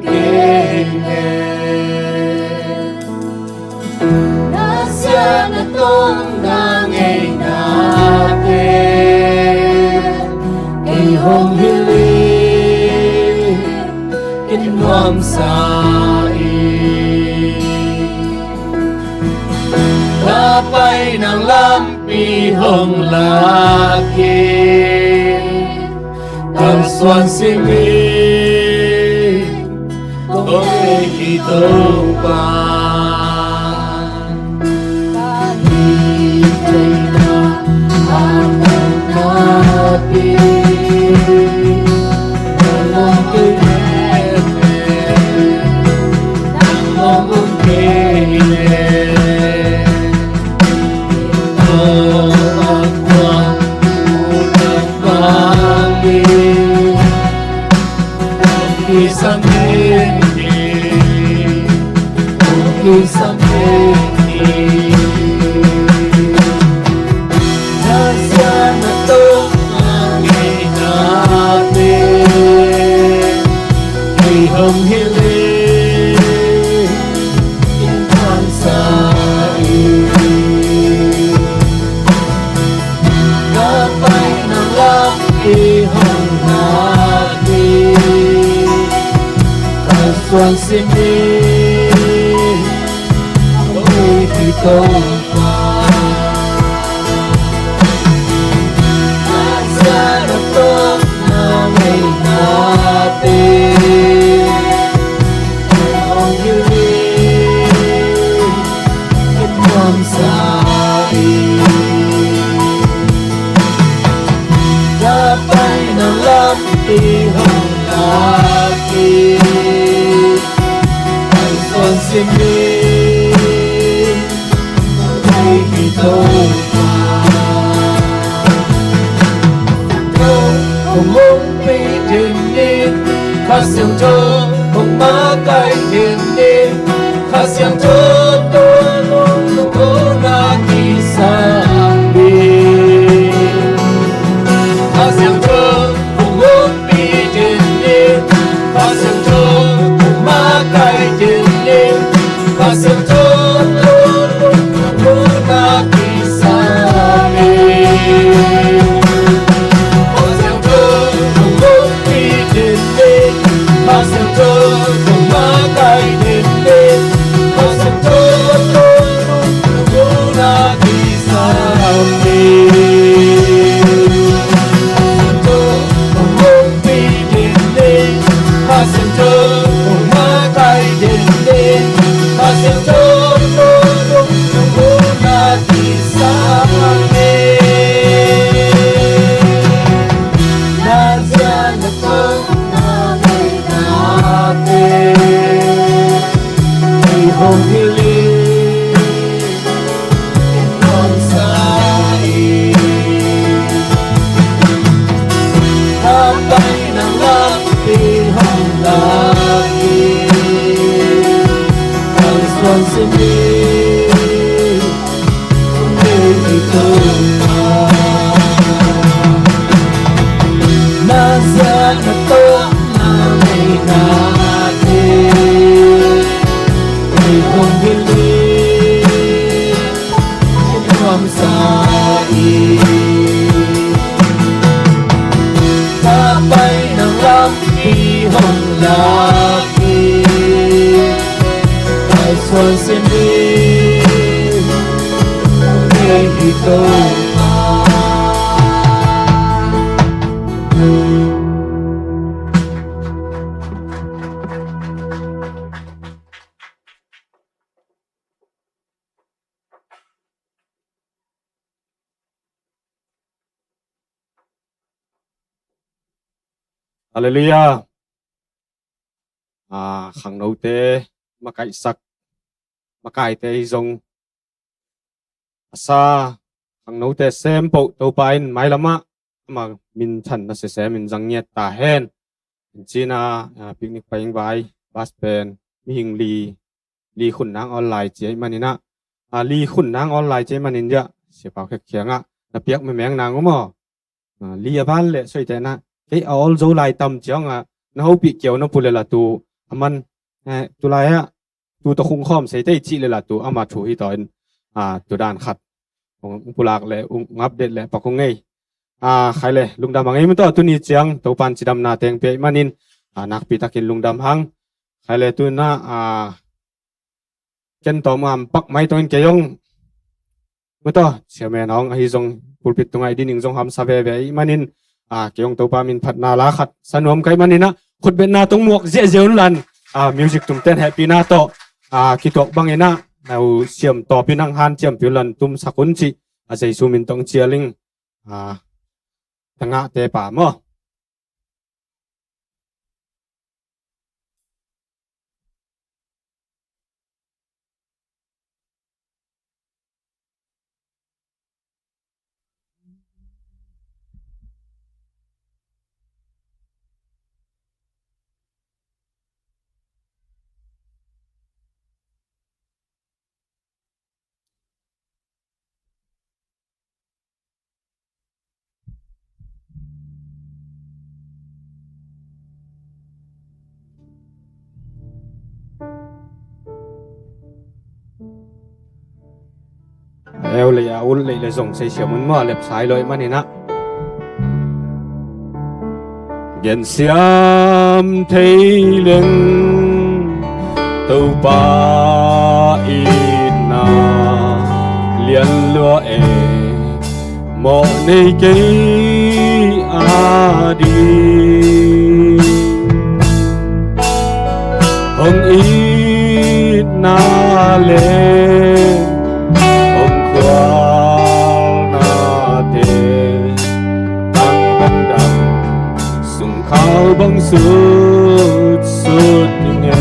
kene Nasiana tong nangay natin Kay hong hiling Kinwam sain Kapay ng lampihong laki Kang swan singin Kung ikitupan Kahit kailan Aman natin Walang kinete Nang mong kine Isang hindi Nasaan na itong hangin natin Ay humhiling Inang sain Kapay ng lampihong natin Kaswang sining Ikaw pa Nasaan na itong nangay natin Ang hiling Inwam sain Kapay ng lampihong laki Ang konsimin Ay ikaw pa Kung umpidinig Kasyang Diyos Kung makaidinig Kasyang Diyos Tulong lungkong nakisabi Kasyang Diyos Kung umpidinig Kasyang Diyos Kung makaidinig Kasyang Diyos Tulong lungkong nakisabi Kasyang Diyos Kung umpidinig Kasyang Diyos Kung makaidinig Kasyang Diyos Tulong lungkong nakisabi Kasyang Diyos kung makaidinig Kasyang Diyos tulong lungkong nakisabi Nasaan na itong nangay natin Ay humhiling Inwam sain Kapay ng lampihong laki Ang swan sinig Kung ikaw pa Nasaan na itong nangay natin Ay humhiling Inwam sain Kapay ng lampihong laki Ay swan sinig Kay ikaw pa Hallelujah. Khang nâu tê makai sak makai tê zong asa khang nâu tê sem po to pain mai lama ma min than na se se min jang nyet ta hen china picnic paing vai bas pen mi hing li khun nang online che manina li khun nang online che manin ja se pa khek khianga na piak me meng nang mo li aban le soi te na cái all zo lai tam chiang na ho pi kiao na pule la tu aman tulai ha tu to khung khom sei tei chi le la tu ama thu hi ton tu dan khat ong pulak le ung ngap det le pakong ngei khai le lungdam angai mun to tu ni chiang to pan chidam na teng pe manin nak pi takin lungdam hang khai le tu na ken to mam pak mai ton ke yong mu to cheme nong hi jong pulpit tungai dining jong ham sa ve ve manin ke yong to pa min phat na la khat sanom kai manina khut ben na tong muak je jeun lan music tum ten happy na to ki tok bangena nau siam to pinang han chiam pilan tum sakun chi ajai sumin tong chialing tanga te pa mo eo le ya ul le le zong sei siam mun ma lep sai loi manina gen siam thei leng tau pa ina lian lo mo nei ke di hong ina le bang sut sut nghe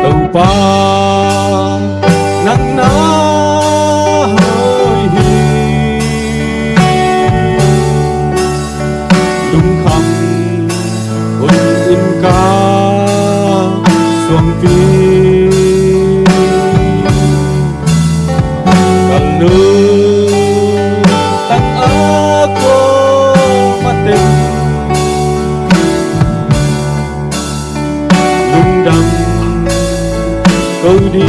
tàu pa nắng na hơi hi lung khăm hôn in ca xuông phi gần nơi câu đi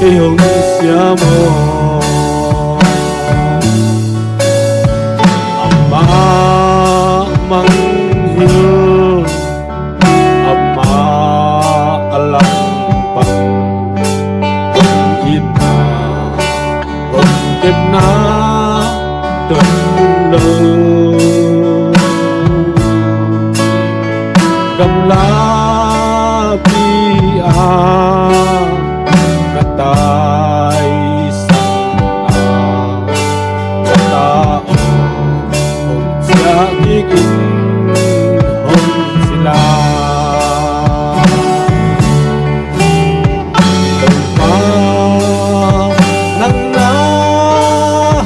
cái hồng siamo amma mang hiu amma alam pang ina kep na tuần lâu cầm lá tai sang ta hong sia in hong sila pa nang na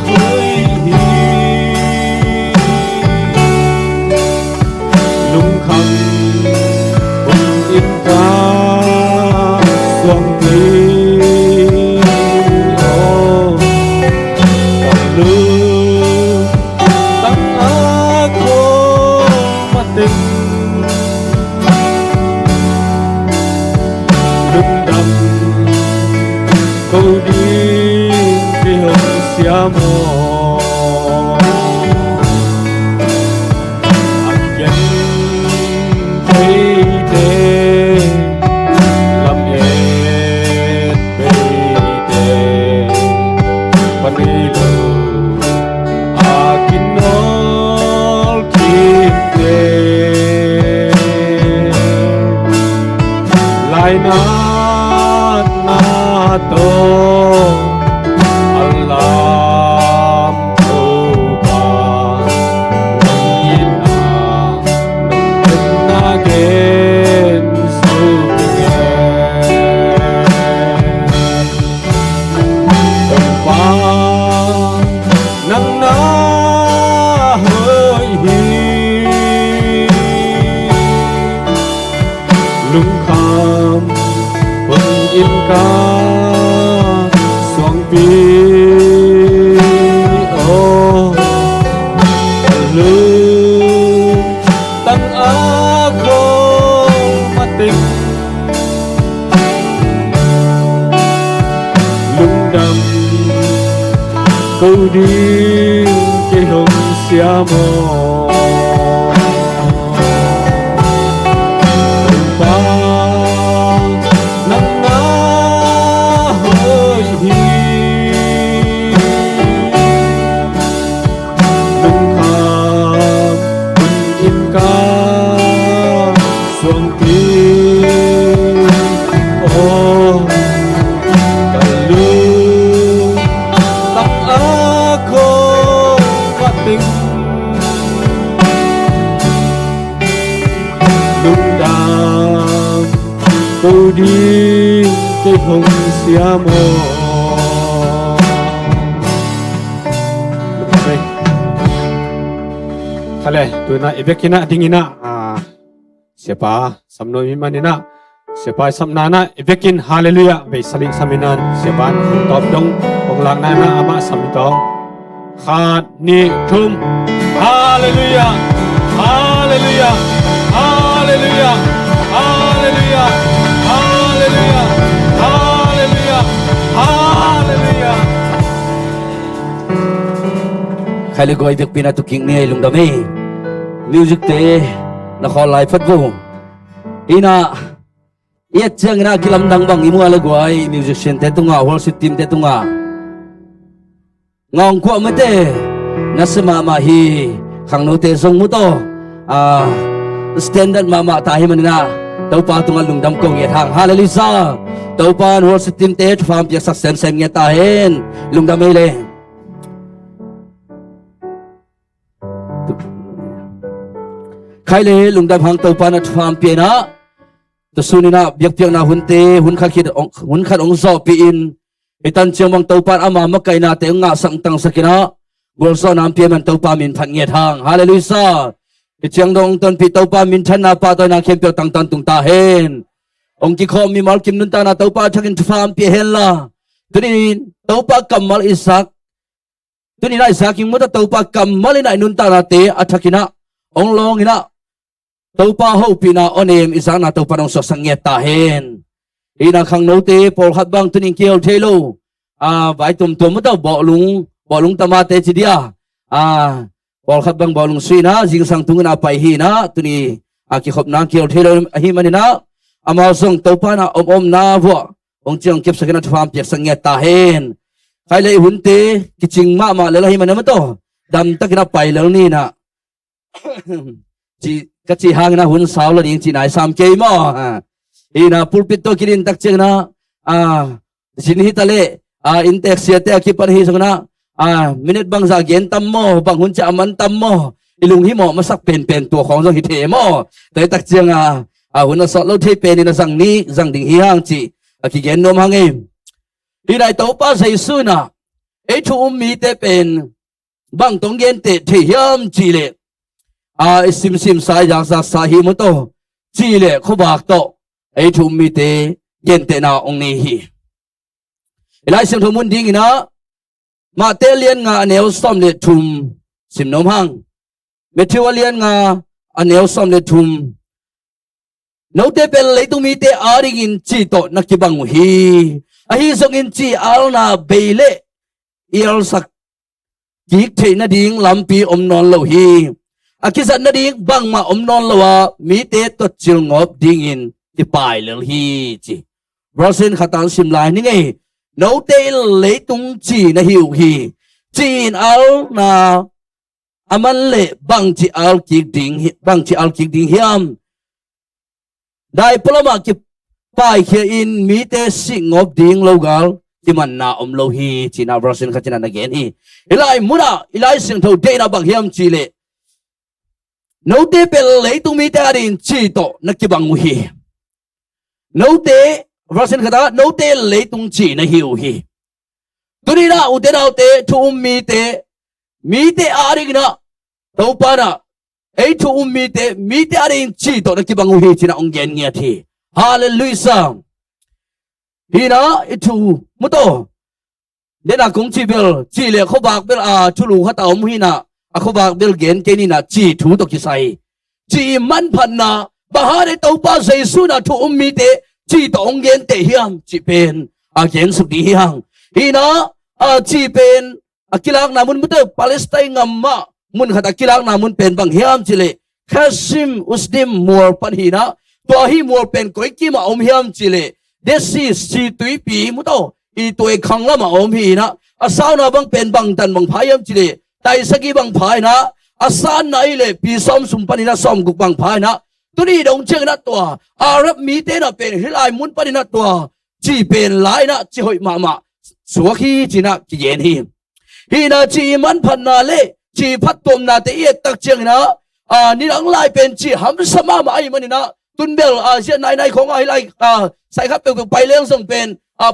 hơi hi lung khăm hong in ca xuông phi câu đi cái hồng siamo ăn dân thấy thế làm hết bê thế phần đi lù kinh nó kinh thế lại nát nát to alam toba ina nung again so pa nang na hơi hi lung kham in ca xuông pi ô lư cầu đi cái hồng xia mò ba nắng ná hơi hi đừng kham quân in ca xuống tim ô cả lưu tập á khô và tình đúng đàm câu đi cái hồng xia mò Kale, tu na ibekina dingina siapa samno imanina siapa samnana ibekin haleluya be saling saminan siapa top dong onglang nana ama samitong khat ni thum haleluya haleluya haleluya haleluya haleluya haleluya haleluya khai le goi việc pina tu king ne lung dame music te na khol lai phat bu ina yet chang na kilam dang bang imu ala goi musician te tunga worship team te tunga ngong kwa mate nasma ma hi khang no te song mu to standard mama ta hi manina tau pa tunga lung dam kong yet hang hallelujah tau pa worship team te fam pia sak sen sen nge ta hen lung dam le khai le lung dam hang tau pa na fam pia na to sunina biak piak na hunte hun kha khit hun khat ong zo pi in itan chiang tau pa ama ma kai na te nga sang tang sakina bolso nam pia man tau pa min phan nge thang hallelujah ti chiang dong ton pi tau pa min than na pa to na khem pyo tang tan tung ta hen ong ki khom mi mal kim nun ta na tau pa thakin fam pia hen la tuni tau pa kamal isak tuni na isak king mo ta tau pa kamal ina nun ta na te athakina ong long ina tau pa ho pina onem isana tau pa nong so sanget ta hen ina khang no te por khat bang tuning kiel thelo vai tum tum mo tau bo lung tama te chidia por khat bang bo lung suina jing sang tungna pai hi na tuni ki khop na kiel thelo hi manina ama song tau pa na om na vo ong chiang kep sakena tham pek sanget ta hen khai le hun te ki ching ma le la hi manama to dam takina pai lo ni na cái chi hang na hun sao là ding chi nai sam ke mo ina pulpit to kirin tak cheng na sin hi tale in tek sia te ki par hi sang na minute bang za gen tam mo bang hun cha man tam mo ilung hi mo masak pen to khong zo hi the mo te tak cheng hun na so lo the pen na sang ni sang ding hi hang chi ki gen nom hang em hi dai to pa sai su na e thu mi te pen bang tong gen te the hiam chi le sim sai jak sa sa hi mo to chi le kho bak to ai thum mi te gen te na ong ni hi ilai sim thumun ding ina ma te lien nga anel som le thum sim nom hang methiwa lien nga anel som le thum no te pel le tu mi te aring in chi to nakibang hi a hi song in chi al na beile il sak kik the na ding lampi om non lo hi akizan na ding bang ma om non lawa mi te to chil ngop ding in ti pai lel hi chi brosin khatan sim lai ni ngai no te le tung chi na hiu hi chin al na aman le bang chi al kik ding hiam dai polama ki pai khia in mi te si ngop ding lo gal ti man na om lo hi chi na brosin khachina na gen hi ilai sing tho de na bang hiam chi le no te pel le tu mi te arin chi to nakibang hi no te version khata no te le tung chi na hiu hi tuni na u te na te thu mi te aring na to pa na e thu mi te arin chi to nakibang hi chi na ong gen ngia thi hallelujah hi na itu mu to de na kong chi bel chi le kho bak bel thu lu khata om hi na akobak bil gen keni na chi thu to kisai chi man phan na bahare to pa jesu na thu ummi te chi to ong gen te hiam chi pen gen su di hiang ina chi pen akilak namun betul Palestin ngamma mun khat akilak namun pen bang hiam chile khasim usdim mor panhina to hi mor pen koi ki ma om hiam chile desi si tui pi mu to I toi khangla ma om hi na asaw na bang pen bang tan bang phayam chile tai sagi bang phai na asan na ile pi som sum panina som guk bang phai na tuni dong cheng na to arab mi te na pen hilai mun panina to chi pen lai na chi hoi ma ma suaki china ki yen hi na chi man phan na le chi phat tom na te ye tak cheng na ni dang lai pen chi ham sama ma ai mani na tun bel sia nai nai khong ai lai sai khap pe pai leng song pen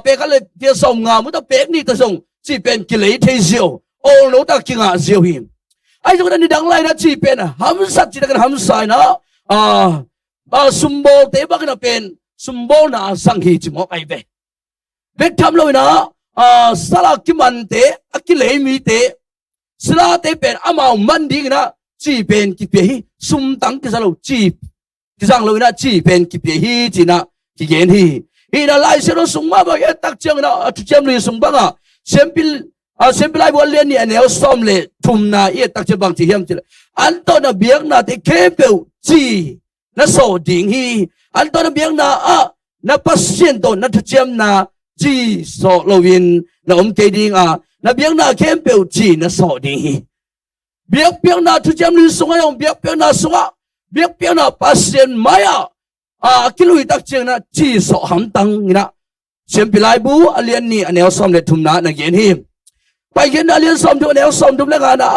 pe ka le tia som nga mu ta pe ni ta song chi pen ki le thei zio ol no ta ki nga zio hi ai jo ni dang lai na chi pen ham sat chi kan ham sai na sumbo te ba na pen sumbo na sang hi chi mo ai ve bet tham lo na sala ki man te akile mi te sala te pen amao man ding na chi pen ki pe hi sum tang ki salo chi ki sang lo na chi pen ki pe hi chi na ki gen hi na lai se no sung ma ba ye tak chang na tu chem li sung ba nga sempil ai bol len ni anel som le thum na ye tak che bang chi hiam chi an to na biang na te ke pe chi na so ding hi an to na biang na na pasien to na tu chem na chi so lo win na ke ding na biang na ke pe chi na so ding hi biang na tu chem li sung ai biang na sung biang na pasien maya kilui tak cheng na chi so ham tang ina sempil ai bu alian ni anel som le thum na gen hi pai gen alian som tu anel som tu le ga na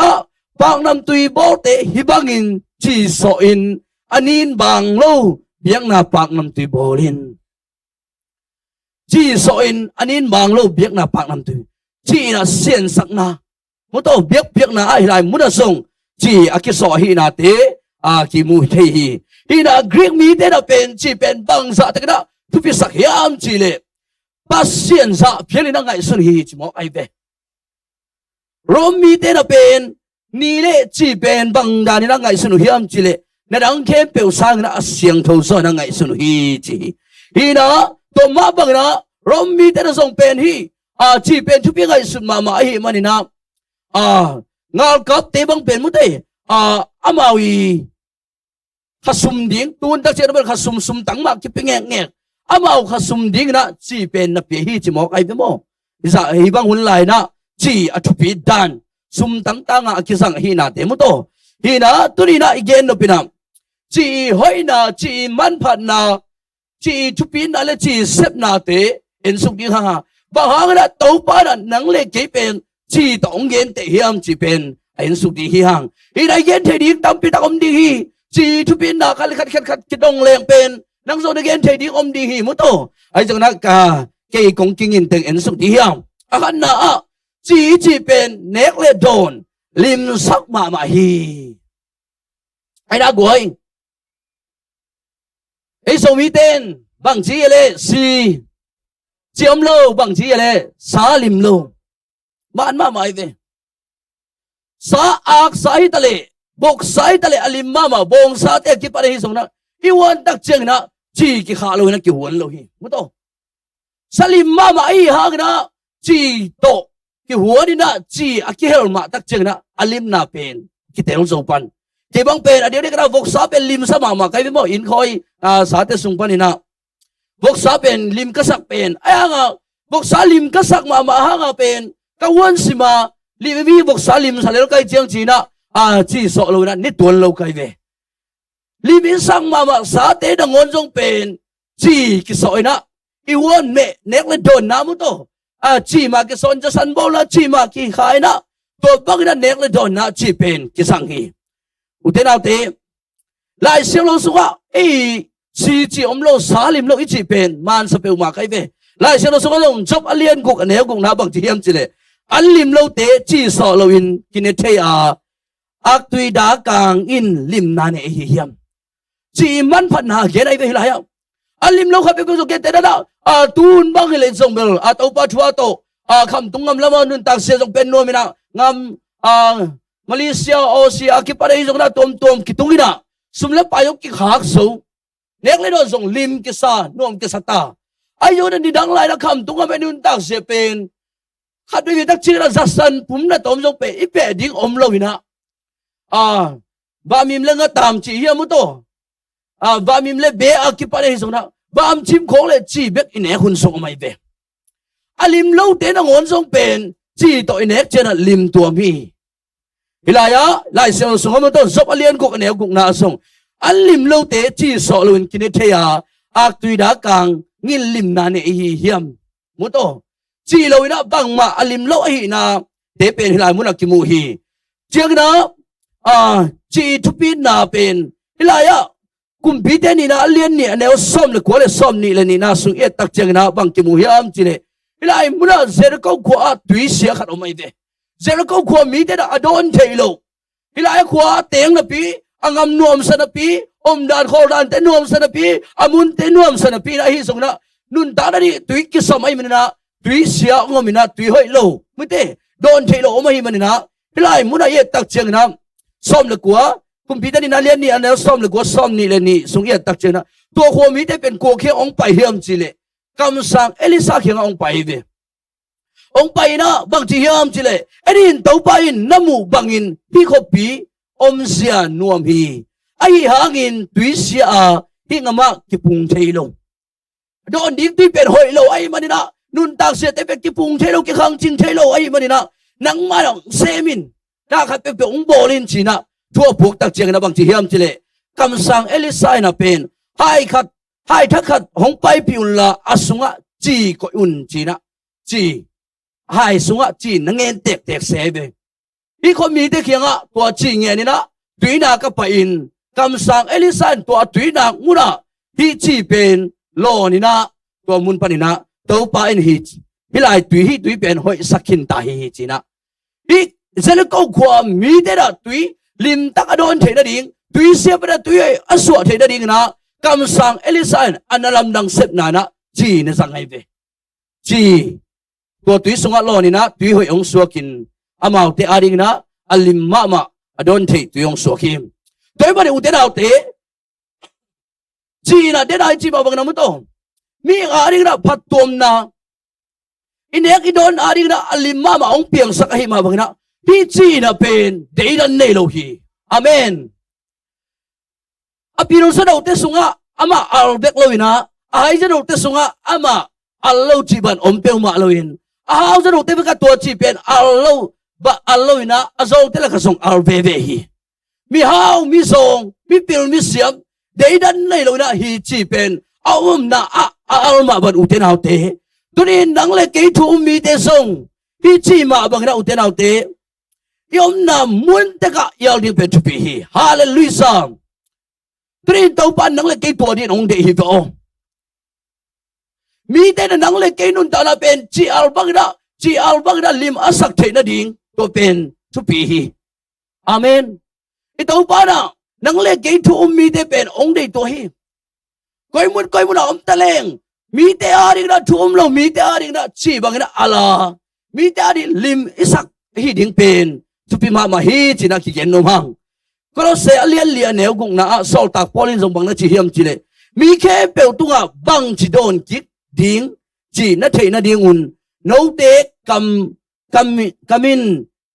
pang nam tui bo te hibangin chi so in anin bang lo biang na pak nam tui bolin chi so in anin bang lo biang na pak nam tui chi na sen sak na mu to biak na ai lai mu da song chi akiso hi na te ki mu thei hi na Greek mi te na pen chi pen bang sa te na tu pi sak hiam chi le pasien sa phiali na ngai sun hi chi mo ai ve Rom mi te na pen ni le chi pen bang da ni na ngai sun hiam chi le na dang khem pe sang na siang tho so na ngai sun hi chi hi na to ma bang na Rom mi te na song pen hi chi pen tu pi ngai sun ma hi mani na ngal kap te bang pen mu te amawi khasum ding tun tak chen ber khasum sum tang ma ki penge nge amau khasum ding na chi pen na pe hi chi mo kai be mo isa hi bang hun lai na chi athu pi dan sum tang tanga ki sang hi na te mu to hi na turi na again no pinam chi hoi na chi man phat na chi thu pi na le chi sep na te en suk gi ha ba hang na to pa na nang le ke pen chi tong gen te hiam chi pen en suk di hi hang hi na gen the di tam pi ta om di hi chi thu pin na khat ki dong leng pen nang zo again thei di om di hi mu to ai jang na ka ke kong king in teng en suk di hiam akan na chi pen nek le don lim sak ma hi ai da goi ai so mi ten bang chi le si chiam lo bang chi le sa lim lo man ma mai ve sa ak sai ta le bok sai tale alim mama bong sa te ki pare hi song na i won tak cheng na chi ki kha lo na ki won lo hi mu to salim mama ai ha na chi to ki won na chi aki hel ma tak cheng na alim na pen ki te lo so pan ki bang pen adio de ka bok sa pen lim sa mama kai mo in khoi sa te sung pan ina bok sa pen lim ka sak pen ai nga bok sa lim ka sak mama ha nga pen ka won sima li bi bok sa lim sa le kai cheng chi na chi so lo na ni tuan lo kai ve li bin sang ma sa te da ngon jong pen chi ki so na I won me nek le don na mu to chi ma ki son ja san bo la chi ma ki khai na to bang na nek le don na chi pen ki sang hi u te na te lai siang lo su wa si chi om lo sa lim lo I chi pen man sa pe ma kai ve lai siang lo su lo chop alien guk ne guk na bang chi hiam chi le an lim lo te chi so lo in ki ne the ak tui da kang in lim na ne hi hiam chi man phat na ge dai ve la ya alim lo khape ko ge te da tun bang le song bel to pa thua to kham tungam lama nun tak se jong pen no mina ngam Malaysia Asia ki pare jong na tom ki tungina sumla payok ki khak so nek le do jong lim ki sa nom ki sata ayo na ni dang lai na kham tungam nun tak se pen ขัดด้วยวิตักชีระจัสันปุ่มนะตอมจงเปอีเปดิ้งอมโลวินะบามิมเลงก็ตามจีเฮียมุโตบามิมเลเบอากิปะเลหิสงนะบามชิมของเลจีเบกอินเอคุณสงไม่เบอลิมโลเตนงอนสงเป็นจีต่ออินเอเจนะลิมตัวมีฮิลายะไลเซลสงมุโตซบอเลียนกุกเนกุกนาสงอัลลิมโลเตจีสอลุนกินเทียอักตุยดากังงินลิมนาเนอีเฮียมมุโตจีโลวินะบังมาอลิมโลอีนาเตเป็นฮิลายมุนักกิมูฮีเจียงนะจีทุปีนาเป็นฮิลายะกุมพีเตนีนาเลียนนี่แนวซ้อมเลยกว่าเลยซ้อมนี่เลยนี่นาสุเอตักเจียงนะบังกิมูฮีอัมจีเลยฮิลายมุนักเซรก็ขวาตุยเสียขัดออกมาเดเซรก็ขวามีเตนะอดอนเทโลฮิลายขวาเตียงนะปีอังอัมนวมสนปีอมดานโคดานเตนวมสนปีอามุนเตนวมสนปีนะฮิสงนะนุนตาดีตุยกิสมัยมันนะตุยเสียงอมินะตุยห้อยโลไม่เตโดนเทโลออกมาฮิมันนะฮิลายมุนักเอตักเจียงนะซ้อมเลยกว่ากุมพีเตนีนาเลียนนี่อันแล้วซ้อมเลยกว่าซ้อมนี่เลยนี่สุเอตักเจียงนะตัวขวามีเตเป็นกัวเขียองไปเฮียมจีเลยกำสังเอลิซาเขียงองไปเวองไปนะบางจีเฮียมจีเลยเอ็ดินเต้าไปน้ำมูบังอินพี่ขบีอมเสียนวมฮีไอหางอินตุยเสียที่งามากิปุงเทโลโดนดิ้งตุยเป็นหอยโลไอมันนี่นะนุนตักเสียแต่เป็นกิปุงเทโลกิขังจิงเทโลไอมันนี่นะนังมาดเซมินถ้าขัดเป็นองโบลินจีนะทั่วพวกตักเจียงนะบางจีเฮียมจีเลยกำสังเอลิซานะเป็นให้ขัดให้ทักขัดหงไปพิอุลละอสุงะจีก็อุ่นจีนะจีให้สุงะจีนังเงินเด็กเสบอีคนมีเด็กยังอ่ะตัวจีเงี้ยนี่นะตุยนาก็ไปอินกำสังเอลิซานตัวตุยนามุนะที่จีเป็นโลนี่นะตัวมุนปนินะตัวไปอินฮิตฮิไลตุยเป็นหอยสักขินตาฮิจีนะอีเซลก็ความมีเด็กตุยลิมตักโดนเทนดิ่งตุยเสียไปนะตุยอสวดเทนดิ่งนะกำสังเอลิซานอันนั้นลำดังเสพนานะจีนสังไงเวจีตัวตุยสงะโลนี่นะตุยหอยองสัวกินอามาเตอาดิ่งนะอัลลิมมาอดอนเทตุยองสัวกินตัวมันอุเทนเอาเตจีนะเดนไอจีบาบังนามุโตมีอาดิ่งนะพัดตวมนะอินเอกอิดอนอาดิ่งนะอัลลิมมาองเปียงสักให้มาบังนะพี่จีนะเป็นเดดันเนโลฮีอาเมนอภิรุษดาวเตสุงะอามาอัลเบกโลวินะอาไฮจะดาวเตสุงะอามาอัลโลจีบันอมเปียวมาโลวินอาฮาวจะดาวเตเป็นตัวจีเป็นอัลโลวินะอาโซเตละกระสงอัลเบเบฮีมีฮาวมีทรงมีปิลมีเสียมเดดันเนโลวินะฮีจีเป็นเอาอุมนะอัลมาบันอุเทนเอาเตตัวนี้นังเล็กกี่ทุ่มมีเตทรงฮีจีมาบังนะอุเทนเอาเตยอมนำมุนเตกะยาวดิ้งเป็นทุบีฮีฮาเลลูยาตรีนเต้าปันนังเล็กตัวนี้องเดียบอมีแต่นังเล็กนุนตานาเป็นจีอัลบังดาลิมอาศักเทนดิ่งตัวเป็นทุบีฮีอาเมนไอเต้าปันนังเล็กทุมมีแต่เป็นองเดียตัวฮีก้อยมุนอมตะเลงมีแต่อาริงนะทุมเรามีแต่อาริงนะจีบังนะอัลลามีแต่อาริลิมอิสักฮีดิ่งเป็นทุบีมาฮีจีนักเขียนนมังก็เราเสียเลียนแนวกุงนะสอลตักพอลินส่งบังนะจีเฮียมจีเลยมีแค่เปลตุงะบังจีโดนกิดดิ่งจีนัทเทนดิ่งอุนโนเตกามิน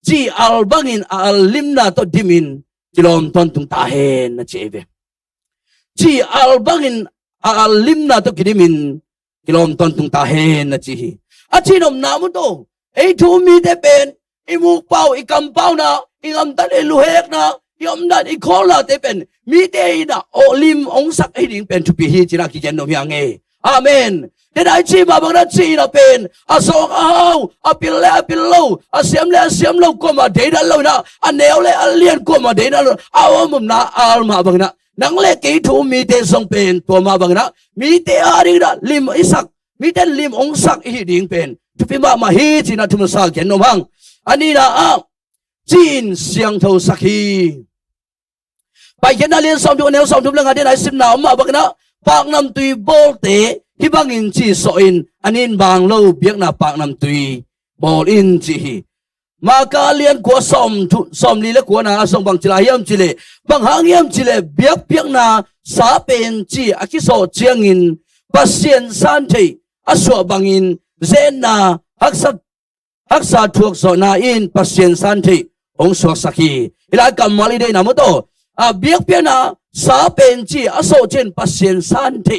จีอัลบังอินอัลลิมนาโตดิมินจีลอมตอนตุงตาเฮนนะเจเวจีอัลบังอินอัลลิมนาโตกิดิมินจีลอมตอนตุงตาเฮนนะจีอาจีนอมนามุโตไอทูมีเตเป็นไอมูกเป้าไอกำเป้านะไอกำตันไอลูเฮกนะยอมดันอีกคนละเตเป็นมีเตยนะโอลิมองสักให้ดิ่งเป็นทุบีฮีจีนักกิจนมยังไงอาเมนเดี๋ยวได้จีมาบังนั้นจีนะเป็นอาสองอาปิลโลอาเสียมโลก็มาเดินนั่นเลยนะอันเนวเลยอันเลียนก็มาเดินนั่นเลยเอามุมนะอัลมาบังนะนังเล็กกี่ทุ่มมีเตส่งเป็นตัวมาบังนะมีเตอาดิ่งนะลิมอิสักมีเตลิมองสักให้ดิ่งเป็นทุบีมาฮีจีนักทุมสักเขียนนมังอันนี้นะจีนเสียงเท่าสักฮีไปเขียนนักเรียนสอบดูแนวสอบดูเรื่องอะไรได้สิบหนาวมาบักนะปากน้ำตุยโบลเตที่บางอินจีสอินอันนี้บางเล่าเบียกนาปากน้ำตุยโบลอินจีมาการเรียนกัวสอมลีและกัวนาส่งบางจิลายยมจิเลบางหางยมจิเลเบียกนาสาเป็นจีอากิโซเจียงอินปัสเซียนสันเทอสวบางอินเซนนาฮัก รักษาทุกโซนาอินปัสเซียนสันติองสวกสักีอิลากำมาลีเดนามุโตเบียกเปียนาสาเป็นจีอโซเจนปัสเซียนสันติ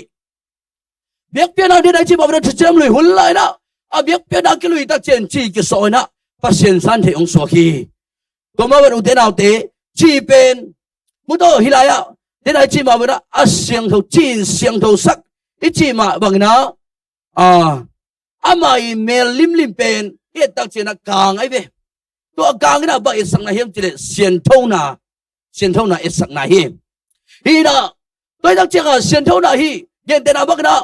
เบียกเปียนาดีได้จีบอบรัชเจมลุยหุ่นเลยนะเบียกเปียนากิลุยตักเจนจีกิโซนะปัสเซียนสันติองสวกีตัวมาวันอุเทนเอาเตจีเป็นมุโตฮิลายะดีได้จีมาวันอาเซียงเท่าจีนเซียงเท่าสักอิจีมาบังนะอามาอิเมลลิมเป็นเอ็ดตักเจนกางไอเบตัวกางนะบังอิสังนาเฮมจิเลเซียนเท่านาอิสังนาเฮมฮีนะตัวตักเจนเซียนเท่านาฮีเย็นเตนาบังนะ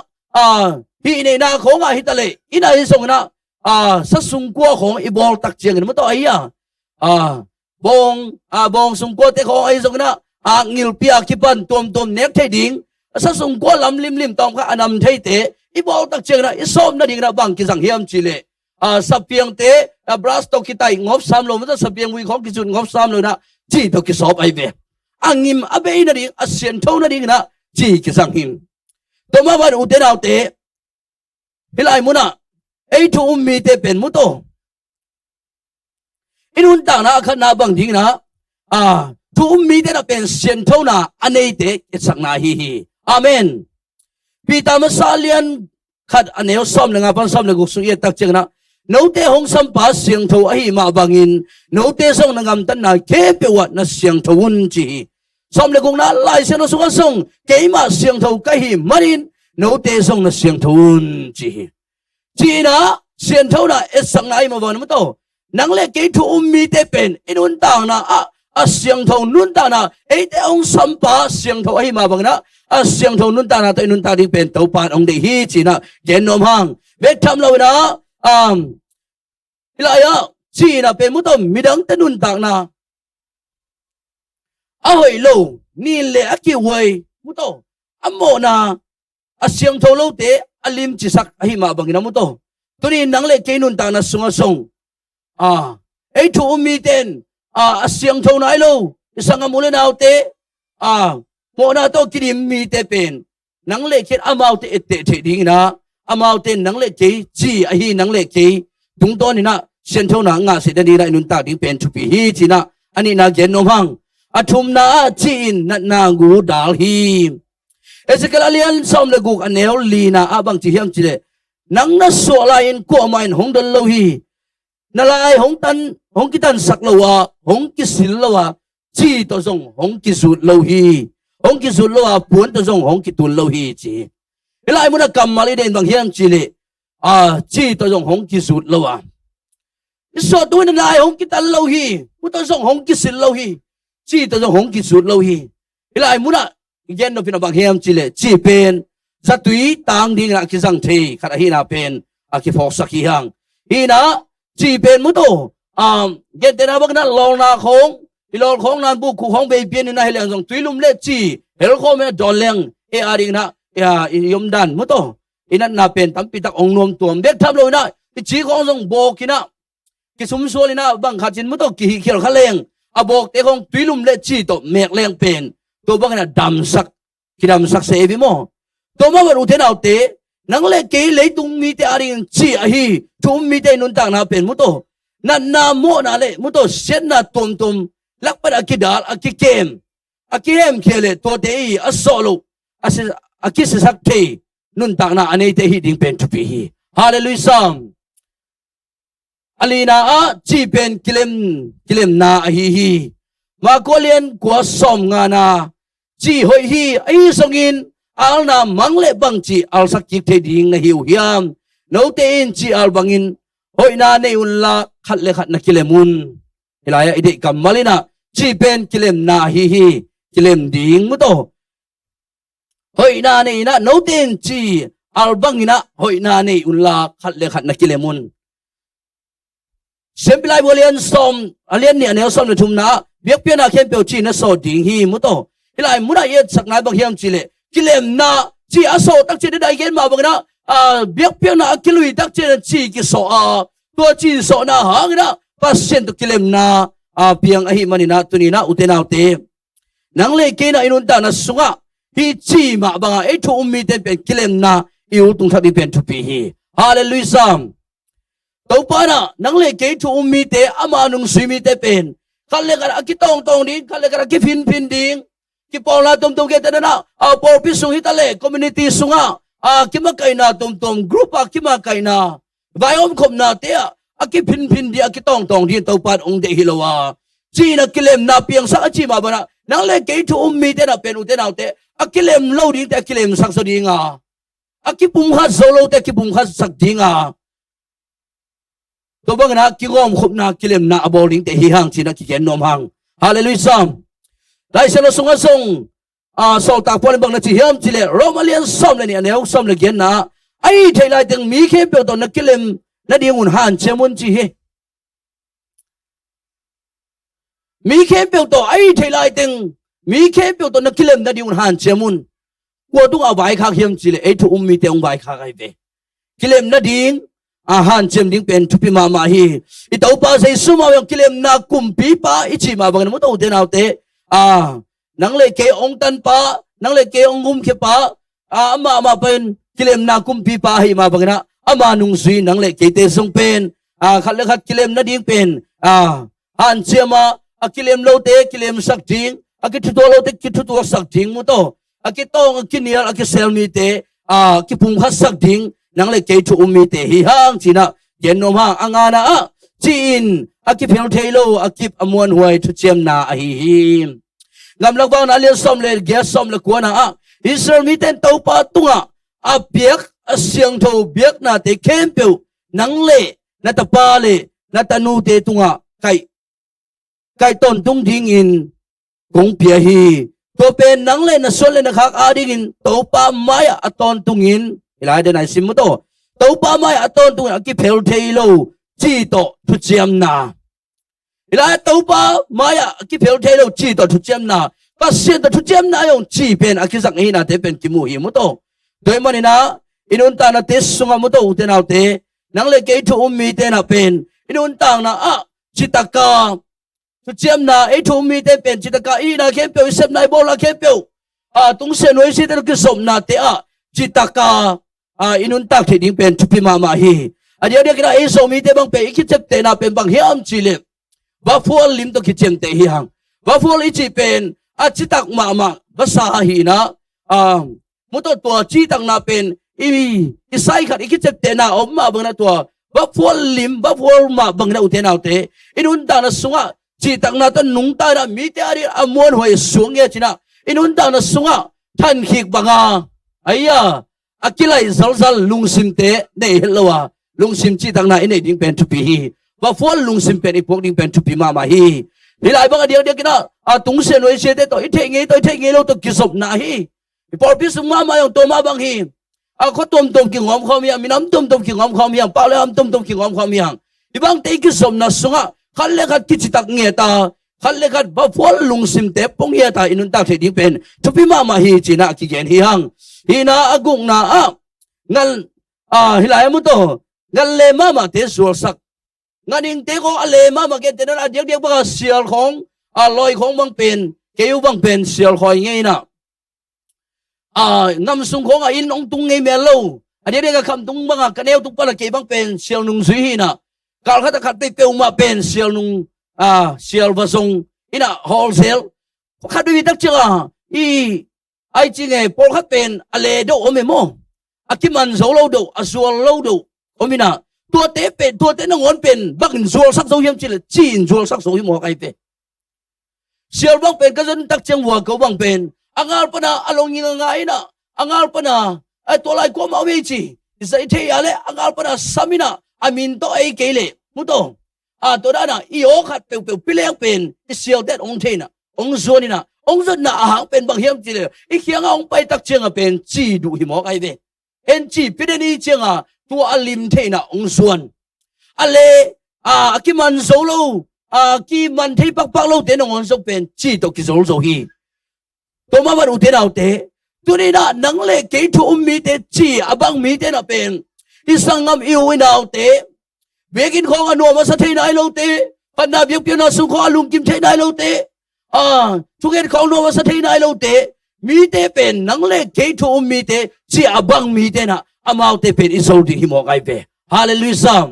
ฮีในนาของฮิตาเลอินาฮิสงนะสัสุงกัวของอีบอลตักเจนมุโตไอ้บองสุงกัวเตของไอ้สงนะงิลเปียกิปันตวมเน็กไทดิงสัสุงกัวลำลิมตอมข้าอนำไทเตอีบอลตักเจงนะอีส้มนั่นเองนะบางกิสังเฮียมจิเลสับเปียงเตบรัสตกิไตงบ3โลมันจะสับเปียงวิของกิจุนงบ3โลนะจีตกิสอบไอเบงิมอเบนั่นเองเซียนเท่านั่นเองนะจีกิสังหิมตัวมาวันอุเทนเอาเตฮิลายมุนะไอทูมีเตเป็นมุโตอินุนต่างนะขณะบางทีนะทุกมีแต่เป็นเสียนเท่านะอันนี้เด็กสักนาฮีอาเมนพี่ตามสาเลียนขัดอันนี้ซ้อมหนึ่งปันซ้อมหนึ่งกุศลเยตักเจงนะโน้ตเตหงสัมปัสเสียงเท่าไอ้มาบางอินโน้ตเตส่งหนึ่งตันนาเก็บวัดนะเสียงเท่าวุ้นจีซ้อมหนึ่งกุงนะไล่เสียงสุขส่งเกี่ยมาเสียงเท่าไก่มารินโน้ตเตส่งนะเสียงเท่าวุ้นจีนะเสียงเท่านะเอสังนาอีมาบางนั้นโตนังเล็กที่ทุกมีแต่เป็นอินุนต่างนะเสียงเท่านุนต่างนะไอ้เด็กองสัมปะเสียงเท่าไอ้มาบังนะเสียงเท่านุนต่างนะตัวนุนต่างที่เป็นตัวปานองเดียฮีจีนะเจนนมหังเวททำเรานะอะไรอ่ะจีนะเป็นมุตตมีดังแต่นุนต่างนะเอาไว้โลนี่แหละกี่ไว้มุตตโมนะเสียงเท่าเราเตะลิมจิสักไอ้มาบังนะมุตตตัวนี้นังเล็กที่นุนต่างนะส่งไอ้ทูมีเต็นเสียงเท่าไหนลูสังมูลนาเตโมนาโตกิริมีเตเป็นนังเล็กคิดอามาเตเตดิ้งนะอามาเตนังเล็กจีไอฮีนังเล็กตุงต้นนี่นะเสียงเท่านั้นงาเสด็จดีได้นุนตาดิ้งเป็นชุปีฮีจีนะอันนี้นาเกนนมังทุมนาจีนนันนากูดาลฮีเอสเกลเลียนสอมเลกุกอันเนลลีนาบังจีเฮียมจีเลนังนัสโซลายินกัวมาอินหงดัลโลฮีนาลายหงกิตันสักโลวะหงกิสิลโลวะจีตัวทรงหงกิสุดโลฮีหงกิสุดโลวะปวนตัวทรงหงกิตุลโลฮีจีเวลามุนักกรรมมาลีเดนบางเฮียงจีเลจีตัวทรงหงกิสุดโลวะอิสระตัวนาลายหงกิตันโลฮีมุตัวทรงหงกิสิลโลฮีจีตัวทรงหงกิสุดโลฮีเวลามุนักเย็นโนพินาบางเฮียงจีเลจีเป็นสัตวีต่างดิ่งนักกิสังเทขัดฮีนาเป็นกิฟอกสักฮีหังฮีนาจีเป็นมุโตเย็นแต่นาบักนั้นลองนาของที่ลองของนั้นบุกของเบเปียนนะเฮลังส่งตุยลุมเล็จีเฮลโคเมดอลเลงอาริงนะยมดันมุโตนั้นนาเป็นตั้มปิตักองนวมตัวเด็กทำเลยนะจีของส่งโบกินะกิสมส่วนนะบังขัดจินมุโตกิฮิเขียวขะเลงบอกแต่ของตุยลุมเล็จีตัวเมกเลงเป็นตัวบักนั้นดำสักกิดำสักเสบิโมตัวมาวันอุเทนเอาเตนังเล็กเกยเลยตุงมีแต่อาริงจีอาฮีทุมมีแต่นุนต่างนาเป็นมุโตนั่นนาโมนาเลมุโตเส้นนาตุมลักปัดอากิดาลอากิเกมเคเลตัวเตยอัสโซโลอากิสสักเทนุนต่างนาอันนี้เตฮีดิ้งเป็นทุปีฮีฮาเลลูยาอลีนาจีเป็นกิเลมนาอาฮีมาโกเลียนกัวสมงานาจีหอยฮีไอสงินอัลนามังเลบังจีอัลสักกิเทดิ้งนะฮิวฮิมโนเตอินจีอัลบังอินหอยนาเนอุลลาขัดเลขัดนักกิเลมุนเฮลายาอิเดกัมมาลินาจีเป็นกิเลมนาฮีกิเลมดิ้งมุโตหอยนาเนนะโนเตอินจีอัลบังอินะหอยนาเนอุลลาขัดเลขัดนักกิเลมุนเซมปิไลบอเลียนสอมอเลียนเนี่ยเนลสอมในทุมนาเบียกเปียนาเข้มเปียวจีนะโซดิ้งฮีมุโตเฮลายมุนาเยสักนายบางเฮียมจีเลกิเลมนาจีอาโซตักจีได้เย็นมาบังนะเบียกเปียนากิลุยตักจีจีกิโซตัวจีโซนาหางนะปัสเซนตุกิเลมนาเปียงอหิมันินาตุนีนาอุเทนาเตนังเลเกนาอินุนตานะสุงะฮีจีมาบังไอทุอุมีเตเป็นกิเลมนาอิวตุงทักดิเป็นทุปีฮีฮาเลลูยา tau pa na nang le ke thu mi te ama nung sui mi te pen khale kar akitong tong ding khale kar ki phin ding ki paula tum ke ta na por pi sung hitale community sunga ki ma kai na tum group ki ma kai na vai om khom na te aki phin di akitong tong din tau pat ong de hilowa chi na kilem na piang sa chi ma bana nang le ke thu mi te na pen u te na te akilem lo ding te akilem sak so dinga akipum khat solo te kipum khat sak dinga to bang na ki gom khup na kilem na aboling te hi hang china ki ken nom hang hallelujah lai selo sunga song sol ta pon bang na chi hiam chile romalian som le ni aneu som le gen na ai thailai teng mi khe pe to na kilem na ding un han chemun chi he mi khe pe to ai thailai teng mi khe pe to na kilem na ding un han chemun ko tung a bai kha hiam chile ai thu mi te ong bai kha kai ve kilem na ding han chem ding pen thupi ma hi I tau pa sei suma yang kilem na kumpi pa ichi ma bang mo to te nau te nang le ke ong tan pa nang le ke ong gum ke pa ama pen kilem na kumpi pa hi ma bang na ama nung sui nang le ke te song pen khat le khat kilem na ding pen han chema kilem lo te kilem sak ding akithu to lo te kithu to sak ding mo to akitong akinial akisel mi te ki pung khat sak ding nang le ke thu mi te hi hang china gen nom hang angana chin akipel thailo akip amon huai thu chem na a hi ngam lak bang na le som le ge som le ko na Israel mi ten tau pa tunga apiak asyang tho biak na te kempeu nang le na ta pa le na tanu te tunga kai ton tung ding in kong pia hi to pen nang le na sol le na khak ading in tau pa maya aton tungin ilai de nai sim mo to tau pa maya aton tungin akipel thailo chi to thu chem na ilai tau pa maya akipel thailo chi to thu chem na pa sin to thu chem na yong chi pen akizak hi na te pen kimu hi mo to doi mani na inun ta na te sunga mo to te nau te nang le ke thu mi te na pen inun tang na chitaka thu chem na e thu mi te pen chitaka I na ke pe sep nai bola ke pe tung se noi si te ke som na te chitaka inun tak the ding pen thupi ma hi adia dia kira e so mi te bang pe ikicep te na pen bang hiam chile ba fual lim to kichem te hi hang ba fual ichi pen chitak ma ba sa hi na mo to chi tak na pen I sai khat ikicep te na om ma bang na to ba fual lim ba fual ma bang na u te na te inun ta na sunga chi tak na ta nung ta na mi te ari amon hoi sung ye china inun ta na sunga than khik banga aya akilai zal lungsim te nei helwa lungsim chi tak na inei ding pen to pi hi ba fual lungsim pen ipok ding pen to pi ma hi hilai bang dia kina tung se noi se te to I the nge lo to kisop na hi por pi sum ma yong to ma bang hi ko tom ki ngom khom ya minam tom ki ngom khom ya pa le am tom ki ngom khom ya ibang te kisop na sunga khalle khat ki tak nge ta khalle khat ba fual lungsim te pong ya ta inun tak the ding pen to pi ma hi china ki gen hi hang hina agung na ngal hilai mo to ngal le mama te sur sak nganing te ko ale mama ke te na diak ba sial khong loi khong bang pen keu bang pen sial khoi ngei na ngam sung khong in ong tung ngei melo adia ka kham tung bang ka neu tuk pa la ke bang pen sial nung zui hi na kal khat khat pe peu ma pen sial nung sial ba song ina wholesale khat bi tak chinga ai chi nge por khat pen ale do ome mo akiman zo lo do azual lo do omina tua te na ngon pen bak in zual sak zo hiam chile chin zual sak zo hi mo kai pe sial bang pen ka zon tak chang wa ko bang pen angal pa na along ing nga ina angal pa na ai to lai ko ma we chi isai the ale angal pa na samina amin to ai kele muto to da na I o khat pe pileng pen sial det ong the na ong zoni na ong zon na hang pen bang hiam chile I khiang ong pai tak chang pen chi du hi mo kai ve en chi pideni changa tua alim the na ong suan ale akiman solo ki man thei pak lo te nong so pen chi to ki zol zo hi to ma ba u te nau te tu ni na nang le ke thu mi te chi abang mi te na pen isangam I u nau te begin khong anu ma sa thei nai lo te panna biak pi na su kho alum kim thei nai lo te chu gen khong no ma sa thei nai lo te mi te pen nang le ke thu mi te chi abang mi te na amau te pen isol di hi mo kai pe hallelujah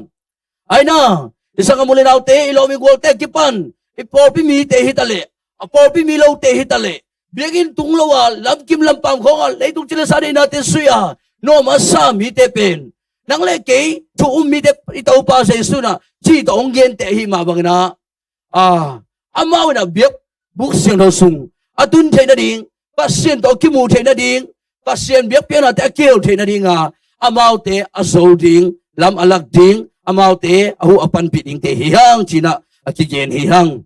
Ay na, isang kamulinaw te, ilawing wal te, kipan, iporpi mi te hitali, aporpi mi law te hitali, biyagin tung lawa, lamkim lampam kongal, laytung silasari natin suya, no masam hitepin, nang leke, tuum mi te itaw pa sa isu na, si taong gen te himabang na, amaw na biyag, buksing na sung, atun te na ding, pasien to kimu te na ding, pasien biyag piyan na te akil te na ding, amaw te asaw ding, lam alag ding, amaw te ahu apan piting te hihang china akigen hihang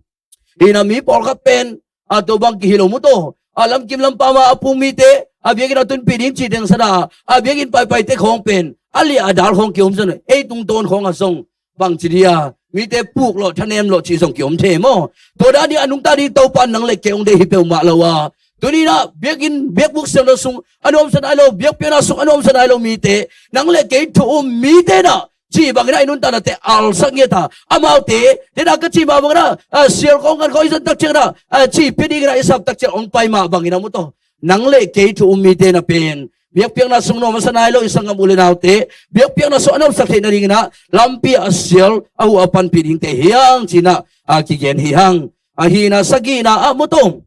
inami polkat pen ato bang kihilo mo to alam kim lam pama apumite abiagin atun piting chiteng sada abiagin pay te khong pen ali adal khong kiom san tung ton khong asong bang chidia mite puk lo thanem lo chi song kiom the mo to da di anung ta di to pan nang le keong de hipeu ma lawa tuni na biagin biag buk sang sung anom san alo biag pena sung anom san alo mite nang le ke tu mite na chi bang na inun ta na te al sangeta amau te na ka chi ba bang na sial kong kan ko isan tak cheng na chi pedi na isap tak cheng ong pai ma bang ina mo to nang le ke tu mite na pen biak piang na sung no masanay lo isang amuli na te biak piang na so anom sakit na ring na lampi asyal au apan piding te hiyang china akigen hihang ahina sagina mo to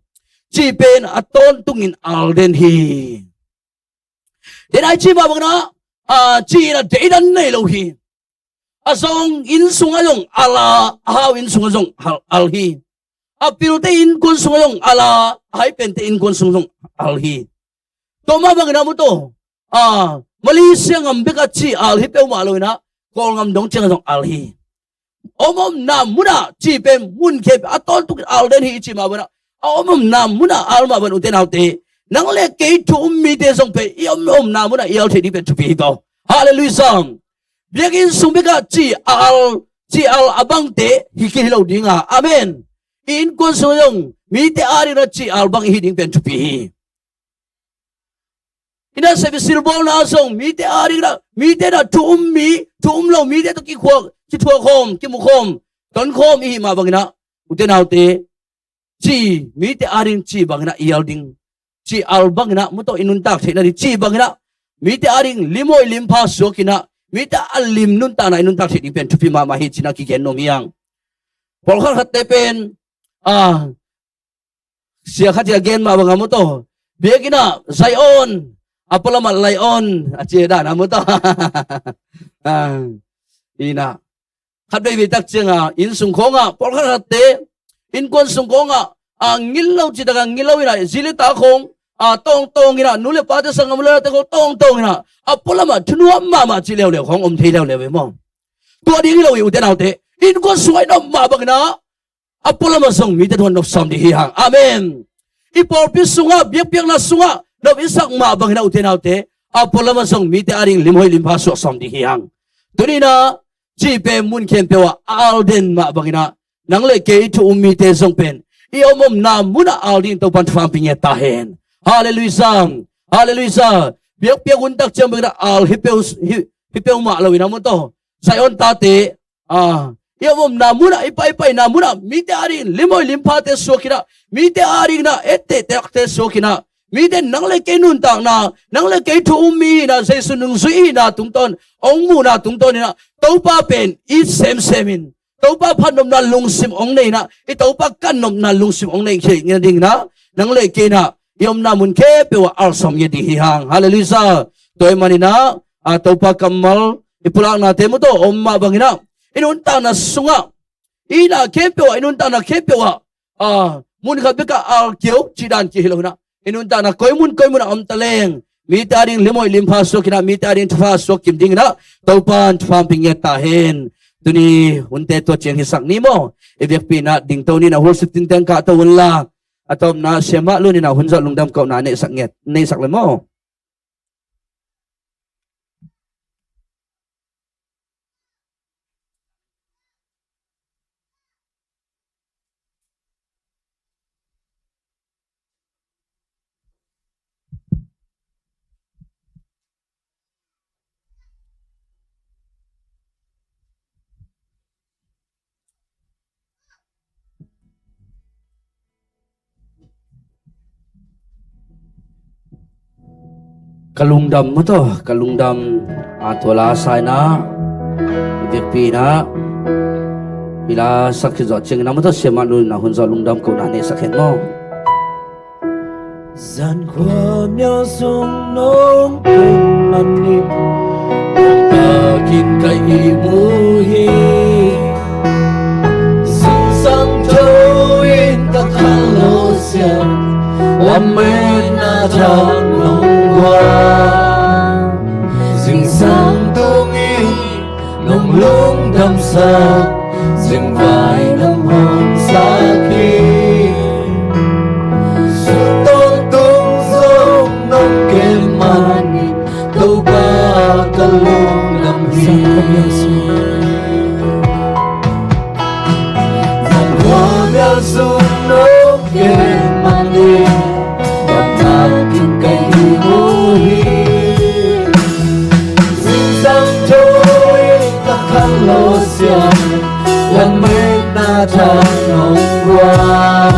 chi pen aton tungin alden hi den ai chi ba bang na chi na de dan nei lo hi asong in sungayong ala haw in sungayong alhi apil te in kun sungayong ala hay pen te in kun sungayong alhi to mabang na mo to Malaysia ngam bekachi alhi pe malo na kol ngam dong chang song alhi omom na muna chi pen mun ke atol tu alden hi chi mabana omom na muna alma ban uten autte nang le ke tu mi te song pe omom na muna yal the di pe tu pi to hallelujah biagin sumbega chi al abang te hikihilaw dinga amen in kun suyong mi te ari na chi al bang hiding pen tupi ina sabi silbol na song mi te ari na mi te na tuum lo mi te to ki tuwa khom ki mu khom ton khom i ma bang na uten autte chi mi te ari chi bang na iyal ding chi al bang na mo to inun tak the na chi bang na mi te ari limoy limpa so kina mita alim nun ta na nun ta thi pen thupi ma hi china ki gen no miang pol khat khat te pen sia khat ya gen ma banga mo to begina Zion apala ma lion ache da na mo to ina khat be tak chenga in sung khonga pol khat khat te in kon sung khonga ngillo chi daga ngillo ina zilita khong tong ina nule pa te sangam le te ko tong ina apula ma thnuwa ma chi lew lew khong thei lew lew mo to ding lo yu te naw te in ko suai no ma bang na apula ma song mi te thon no som di hi hang amen ipor pi sunga biak na sunga no isak ma bang na uten naw te apula ma song mi te aring limhoi limpa so som di hi hang tunina chi pe mun ken pe wa alden ma bang na nang le ke tu mi te song pen i omom na muna aldin to pan pham ping ta hen hallelujah hallelujah biak untak cham bang al hipeu ma lo ina mo to sayon tate yomom na muna ipai na muna mite aring limoy limpa te sokina mite aring na ette te sokina mite nangle ke nun tang na nangle ke thu mi na se sunung sui na tungton ong mu na tungton na topa pen i semin topa phanom na lungsim ong nei na i topa kanom na lungsim ong nei che ngding na nangle ke na yom na mun ke pe wa al som ye di hang hallelujah toy manina topa kamal ipulang na te mo to omma bangina inunta na sunga ina ke pe wa inunta na ke pe wa mun kha beka al keu chidan ki hilona inunta na koimun am taleng mi taring limoy limpa so kina mi taring tfa so kim ding na topan tfam ping ta hen tuni unte to cheng hisak ni mo ibek pina ding to ni na hol sitin teng ka to wala atom na sema lu ni na hunza lungdam ko na ne sak nget ne sak le mo kalungdam mo to kalungdam atwala sai na ibek pi na pila sakhi zo ching na mo to sema nu na hun zo lungdam ko na ne sakhen mo Gian khoa nhau sung nông kinh mặt niệm ta kin kai mu hi Sinh sang châu in các khăn lô xiêm Làm mến na trang nông hoa Sinh sang tung in nông lung đâm sắc Dừng vai nông hồn xa khi Sự tôn tung dông nông kêm màn Đâu ba cả lung đâm hi Dàn hoa mèo dung nông kêm màn đi Đọc ta kinh cây mô hi Dinh sang trôi các khăn lô xiêm Lần mê na trang nông hoa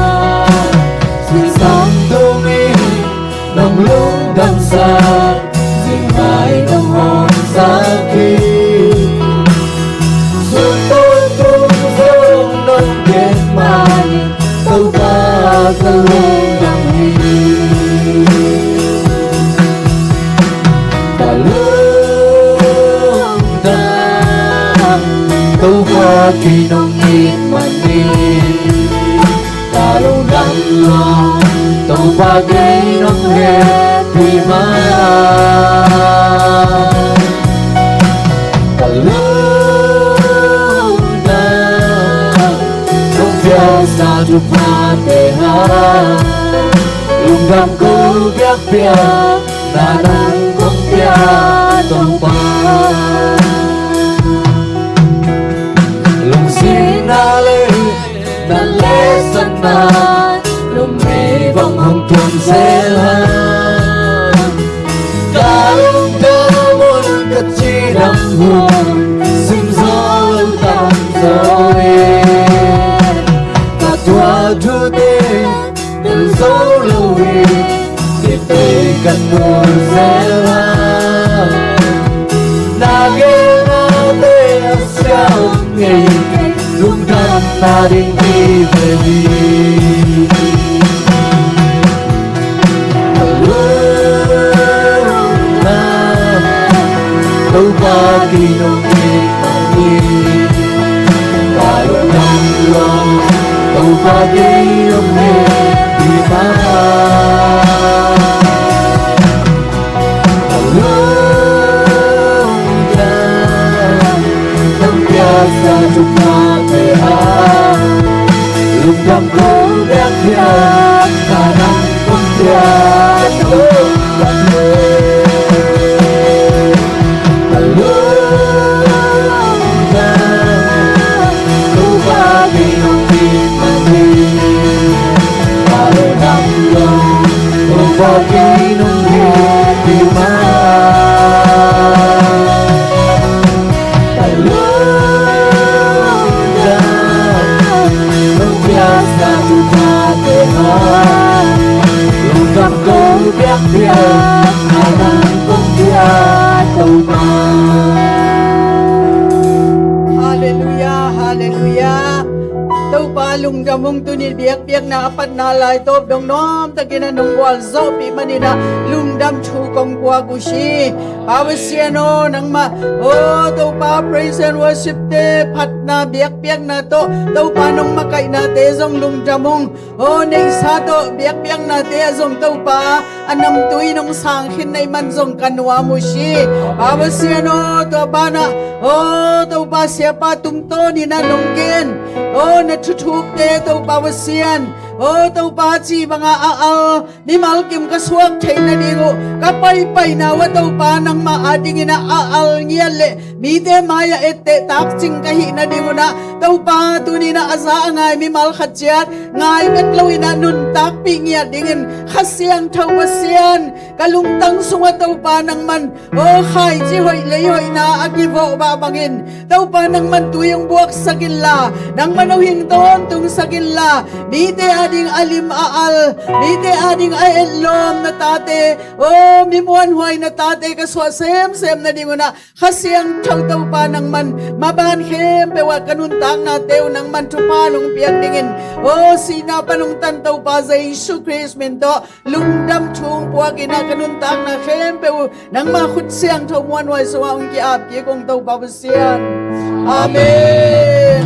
Dinh sang tô mi nông lung đâm xa Dinh vai nông hồn xa khi Xuân tôn tung dông nông kết màn Đâu ta cả lung đâm hi Cả lung đâm Đâu qua kỳ nông nhịp màn đi Ta lung đâm lòng Đâu qua kỳ nông nghe Thì mà Cả lung đâm Không theo xa chụp hoa tê ha Lung đâm cố biết biết Đã đang không biết tổng ba Lung xin na lê Na lê sân na Lung mê vòng hồng tuần dê la Cả lung đơ môn cất chi đâm hồn Sinh gió lâu tạm rồi Cả tua thu tê Đừng dấu lâu hi Để tê gần nụ dê la Na ghê na tê xeo nghề Lung đâm na đinh đi về đi Đâu qua kỳ nông nhịp mà đi Ta lung đâm lòng Đâu qua kỳ nông nhịp thì mà Ta lung đâm Không biết ra chụp hoa về ha Lung đâm cố biết biết Khả năng không biết đâu là thế Qua kỳ nông nhịp thì mà Tại lung đâm Không biết ra chụp hoa tê ha Lung đâm cố biết biết Khả năng không biết đâu mà Hallelujah, hallelujah. Tau pa lung damong tunil biak biak na apat na lai top dong nom takina nung wal zo pi manina lung dam chu kong kwa gushi awasiano nang ma oh tau pa praise and worship te phat na biak biak na to tau pa nong makai na te zong lung damong oh nei sa to biak biak na te zong tau pa anam tui nong sang khin nei man zong kanwa mushi awasiano to bana oh tau pa sia pa tum to ni na nong gen oh na thuthuk te tau pa wasian oh tau pa chi banga aal ni malkim ka suak theina dingo ka pai pai na wa tau pa nang ma ading ina aal ngiale mi te maya ette tak ching ka hi na dingo na tau pa tu ni na asa ngai mi mal khachiat ngai met loina nun tak pi ngia dingin khasiang thau pasian kalung tang sunga tau pa nang man o khai chi hoi lei hoi na akivo ba bangin tau pa nang man tuyong buak sagilla nang mano hing ton tung sagilla ni te ading alim aal ni te ading aelom na tate o mi muan huai na tate ka swa sem na dinguna khasiang thau tau pa nang man maban khem pe wa kanun tang na teu nang man tu pa nung piak dingin o sina panung tan tau pa za Jesu Christ min to lungdam chung puak ina kanun tang na khem pe nang ma khut siang thau muan huai swa ung ki ap ki kong tau pa sian amen